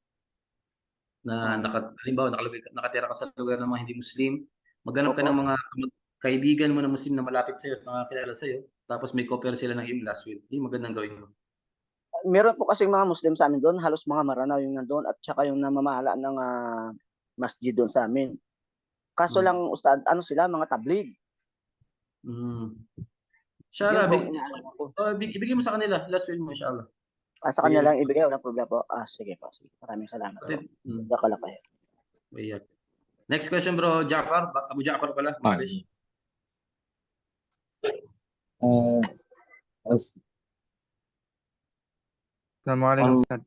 Halimbawa, nakatira ka sa lugar ng mga hindi Muslim, maghanap ka ng mga kaibigan mo na Muslim na malapit sa'yo at nakakilala sa'yo, tapos may copy sila ng iyong last will. Yung magandang gawin mo. Meron po kasing mga Muslim sa amin doon, halos mga Maranaw yung nandoon at saka yung namamahala ng masjid doon sa amin. Kaso lang, Ustad, sila, mga tablig. Inshallah, ibigay mo sa kanila, last will mo, inshallah. Sa kanila lang ibigay, walang problema po. Sige po, sige. Maraming salamat po. Dakala kayo. Next question, bro. Ja'far, Abu Ja'far pala. Assalamualaikum, Ustad.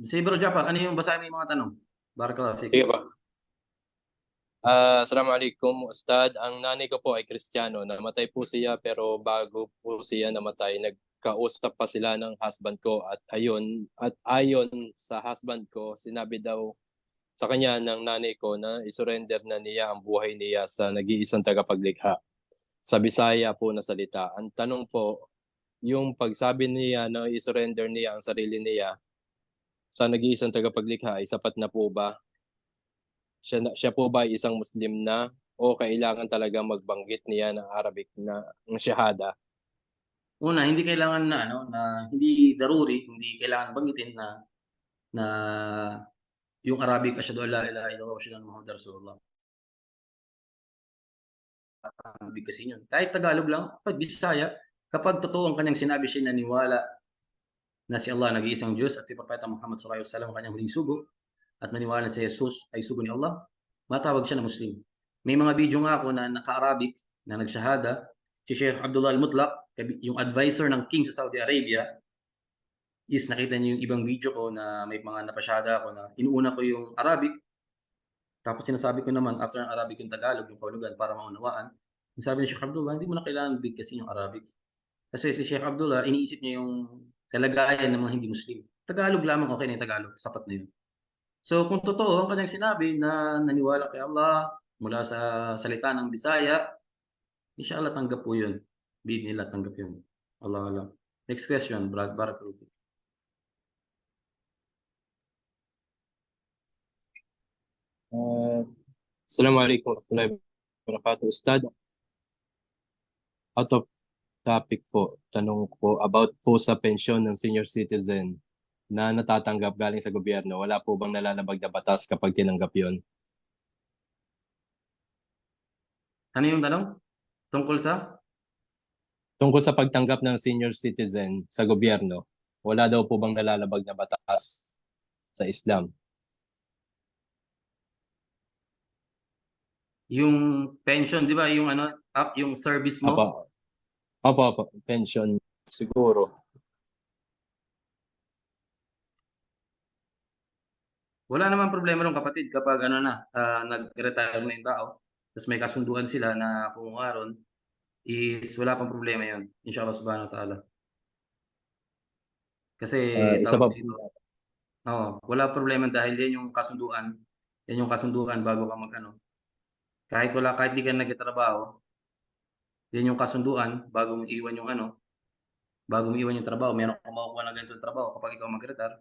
Sige, bro Ja'far, ano yung basahin mo yung mga tanong? Barakallahu fiik. Sige pa. Assalamualaikum, Ustad. Ang nanay ko po ay Kristiyano. Namatay po siya pero bago po siya namatay, nagkausap pa sila ng husband ko at ayon sa husband ko, sinabi daw sa kanya ng nanay ko na isurrender na niya ang buhay niya sa nag-iisang tagapaglikha. Sa Bisaya po na salita. Ang tanong po, yung pagsabi niya na isurrender niya ang sarili niya sa nag-iisang tagapaglikha ay sapat na po ba? Siya po ba ay isang Muslim na o kailangan talaga magbanggit niya ng Arabic na ng shahada? Una, hindi kailangan na hindi daruri, hindi kailangan banggitin na yung Arabic asyhadu an la ilaha illallah wa asyhadu anna Muhammadar Rasulullah. Ang bigkasin yun. Kahit Tagalog lang, kapag Bisaya, kapag totoo ang kanyang sinabi, siya naniwala na si Allah nag-iisang Diyos at si Propeta Muhammad sallallahu alaihi wasallam ang kanyang huling sugo at naniwala na si Jesus ay sugo ni Allah, matawag siya na Muslim. May mga video nga ako na naka-Arabic na nagshahada, si Sheikh Abdullah Al-Mutlaq, yung advisor ng King sa Saudi Arabia, is nakita niyo yung ibang video ko na may mga napasyada ako na inuuna ko yung Arabic, tapos sinasabi ko naman after ng Arabic yung Tagalog, yung kahulugan para maunawaan. Sabi ni Sheikh Abdullah, hindi mo na kailangan bigkasin yung Arabic. Kasi si Sheikh Abdullah, iniisip niya yung kalagayan ng mga hindi Muslim. Tagalog lamang, okay na yung Tagalog, sapat na yun. So kung totoo ang kanyang sinabi na naniwala kay Allah mula sa salita ng Bisaya, inshallah tanggap po yun. Bid nila tanggap yun. Allah alam. Next question, Brad Barakallahu. Assalamualaikum warahmatullahi wabarakatuh, Ustad. Out of topic po, tanong ko about po sa pensyon ng senior citizen na natatanggap galing sa gobyerno. Wala po bang nalalabag na batas kapag tinanggap yon? Ano yung tanong? Tungkol sa? Tungkol sa pagtanggap ng senior citizen sa gobyerno, wala daw po bang nalalabag na batas sa Islam? Yung pension, di ba? Yung yung service mo? Opo, pension siguro. Wala naman problema ron kapatid kapag nag-retire na yung tao, tapos may kasunduan sila na pumungaron, is wala pang problema yun. Inshallah subhanahu wa ta'ala. Kasi Isa pa, wala problema dahil yan yung kasunduan. Yan yung kasunduan bago ka kahit di ka nagtatrabaho, yan yung kasunduan bago mo iwan yung trabaho. Meron kang makukuha na ganitong trabaho kapag ikaw mag-retire.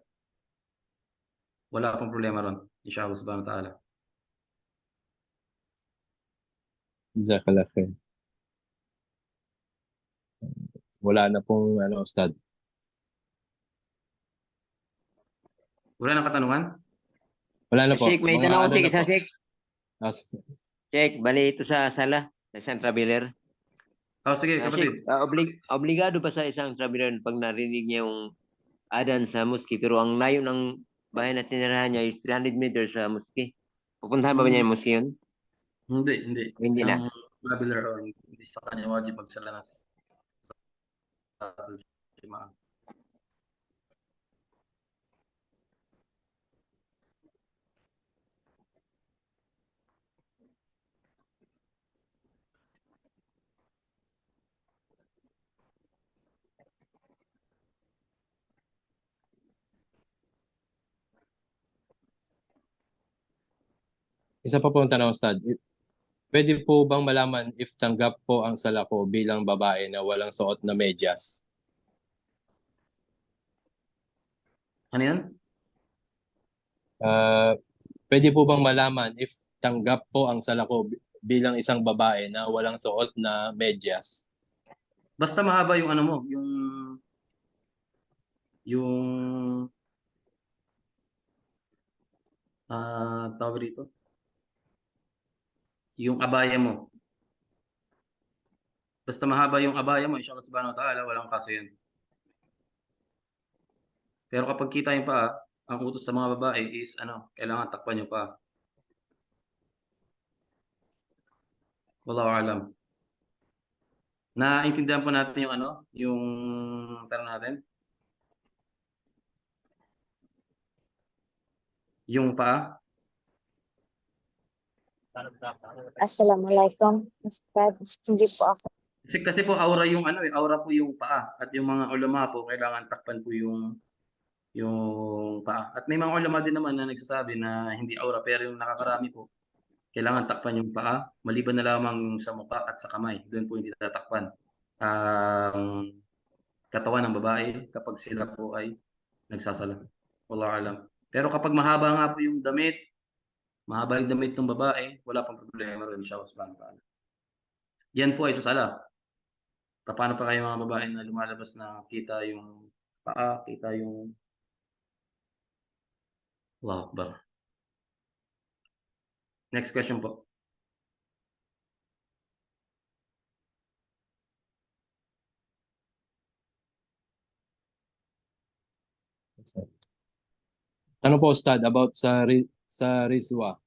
Wala pang problema ron. Inshallah subhanahu wa ta'ala. Jazakallah khair. Wala na pong Ustad. Wala nang katanungan? Wala na po. Sheikh, may tanong ko, Sheikh, isa, Sheikh. Sheikh, bali ito sa sala, sa isang traveler. Sige, kapatid. Sheikh, obligado ba sa isang traveler pag narinig niya yung adan sa mosque, pero ang layo ng bahay na tinirahan niya is 300 meters sa mosque? Pupuntahan ba niya yung mosque yun? Hindi. Hindi na. Ang traveler, hindi sa kanya wajib magsala sa Jumaah. Isa pa po ang tanong, Ustad. Pwede po bang malaman if tanggap po ang sala ko bilang babae na walang suot na medyas? Ano yan? Pwede po bang malaman if tanggap po ang sala ko bilang isang babae na walang suot na medyas? Basta mahaba yung tawag dito. Yung abaya mo. Basta mahaba yung abaya mo, inshallah subhanahu wa ta'ala, walang kaso yun. Pero kapag kita yung paa, ang utos sa mga babae is kailangan takpan yung paa. Wallahu alam. Naintindihan po natin yung tanong natin. Yung paa. Assalamualaikum, Ustad. Hindi po ako Kasi po aura yung ano eh, aura po yung paa at yung mga ulama po kailangan takpan po yung paa. At may mga ulama din naman na nagsasabi na hindi aura pero yung nakakarami po kailangan takpan yung paa maliban na lamang sa mukha at sa kamay. Doon po hindi tatakpan ang katawan ng babae kapag sila po ay nagsasala. Wallahu alam. Pero kapag mahaba nga po yung damit, mahaba yung damit ng babae, wala pang problema rin siya subhanahu wa ta'ala. Yan po ay sa sala. Paano pa kayo mga babae na lumalabas na kita yung paa, kita yung Allahu Akbar. Next question po. Ano po, Ustad, about sa Rizwa?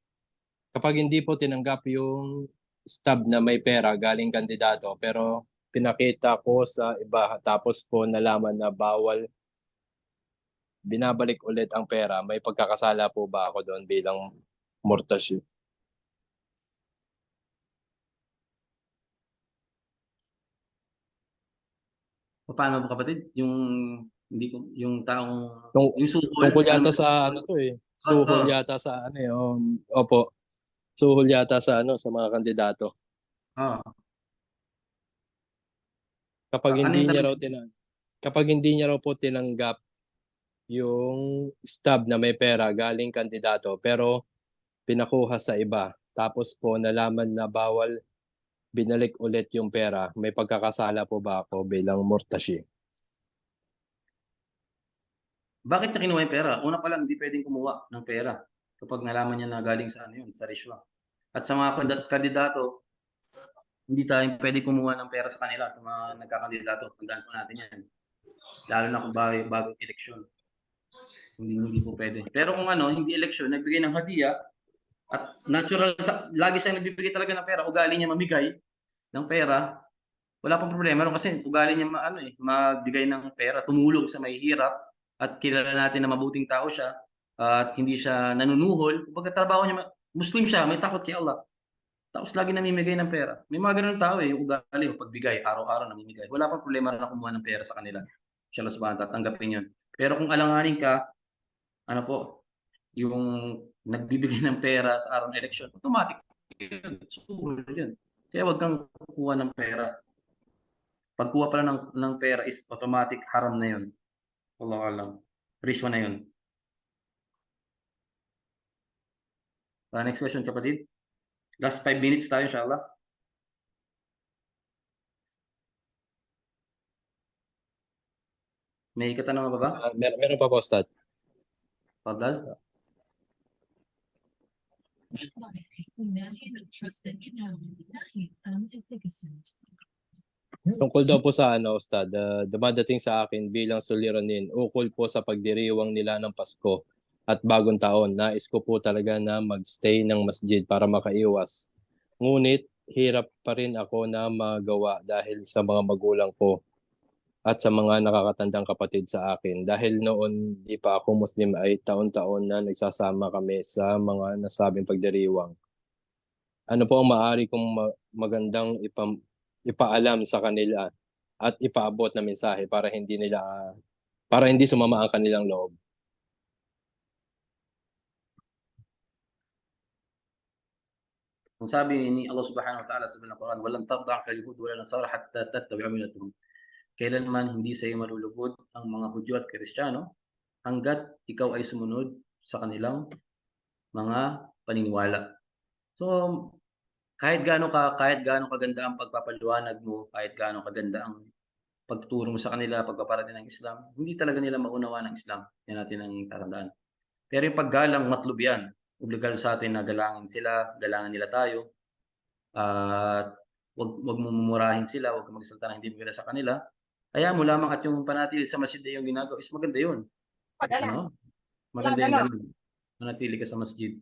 Kapag hindi po tinanggap yung stub na may pera galing kandidato, pero pinakita ko sa iba tapos po nalaman na bawal, binabalik ulit ang pera, may pagkakasala po ba ako doon bilang murtashi? Paano po kapatid? Hindi ko yung taong Tung- yung sukol Tungkol yata sa ano to eh. Suhol yata sa ano eh. Opo. Suhol yata sa ano sa mga kandidato. Ah, Kapag ano hindi yung niya tanong? raw kapag hindi niya raw po tinanggap yung stub na may pera galing kandidato pero pinakuha sa iba tapos po nalaman na bawal binalik ulit yung pera, may pagkakasala po ba ako bilang murtashi? Bakit niya kinuha yung pera? Una pa lang, hindi pwedeng kumuha ng pera kapag nalaman niya na galing sa ano yun, sa rishwa. At sa mga kandidato, hindi tayo pwede kumuha ng pera sa kanila, sa mga nagkakandidato. Tandaan po natin yan. Lalo na kung bagong eleksyon. Hindi po pwede. Pero kung ano, hindi eleksyon, nagbigay ng hadiah, at natural, lagi siyang nagbibigay talaga ng pera, ugali niya mamigay ng pera, wala pang problema. Pero kasi ugali niya magbigay ng pera, tumulong sa mahihirap, at kilala natin na mabuting tao siya, at hindi siya nanunuhol. Kapag trabaho niya, Muslim siya, may takot kay Allah. Tapos lagi namimigay ng pera. May mga ganun tao yung ugali, pagbigay, araw-araw namimigay. Wala pang problema na kumuha ng pera sa kanila. Siya lang subhanahu wa ta'ala, tanggapin yun. Pero kung alanganin ka, ano po, yung nagbibigay ng pera sa araw ng eleksyon, automatic yun. Susunod yun. Kaya wag kang kukuha ng pera. Pagkuha pala ng pera is automatic haram na yun. Wallahu alam. Rishwa na yun. Next question, kapatid. Last 5 minutes tayo, inshallah. May katanungan pa ba? Meron pa po, Ustad. Fadal? Tungkol daw po sa ano, Ustad, dumadating sa akin bilang suliranin, ukol po sa pagdiriwang nila ng Pasko at Bagong Taon. Nais ko po talaga na magstay ng masjid para makaiwas. Ngunit hirap pa rin ako na magawa dahil sa mga magulang ko at sa mga nakakatandang kapatid sa akin. Dahil noon di pa ako Muslim ay taon-taon na nagsasama kami sa mga nasabing pagdiriwang. Ano po ang maaari kong magandang ipaalam sa kanila at ipaabot na mensahe para hindi sumama ang kanilang loob? Kung sabi ni Allah subhanahu wa ta'ala sa Quran, walang tarda ang kalihud wala nasara hatta tattabi'a millatuhum. Kailanman hindi sa iyo malulugod ang mga Hudyo at Kristiyano hanggat ikaw ay sumunod sa kanilang mga paniniwala. So, kahit gaano kaganda ang pagpapaliwanag mo, kahit gaano kaganda ang pagtuturo mo sa kanila, pagpaparating ng Islam, hindi talaga nila maunawa ng Islam. Yan natin ang tatandaan. Pero yung paggalang matlob yan. Obligal sa atin na galangin sila, galangan nila tayo. At wag mo mumurahin sila, wag kang magsalita ng hindi maganda sa kanila. Kaya mo lamang at yung panatili sa masjid na yung ginagawa is maganda yun. Ano? Maganda yung ganun. Manatili ka sa masjid.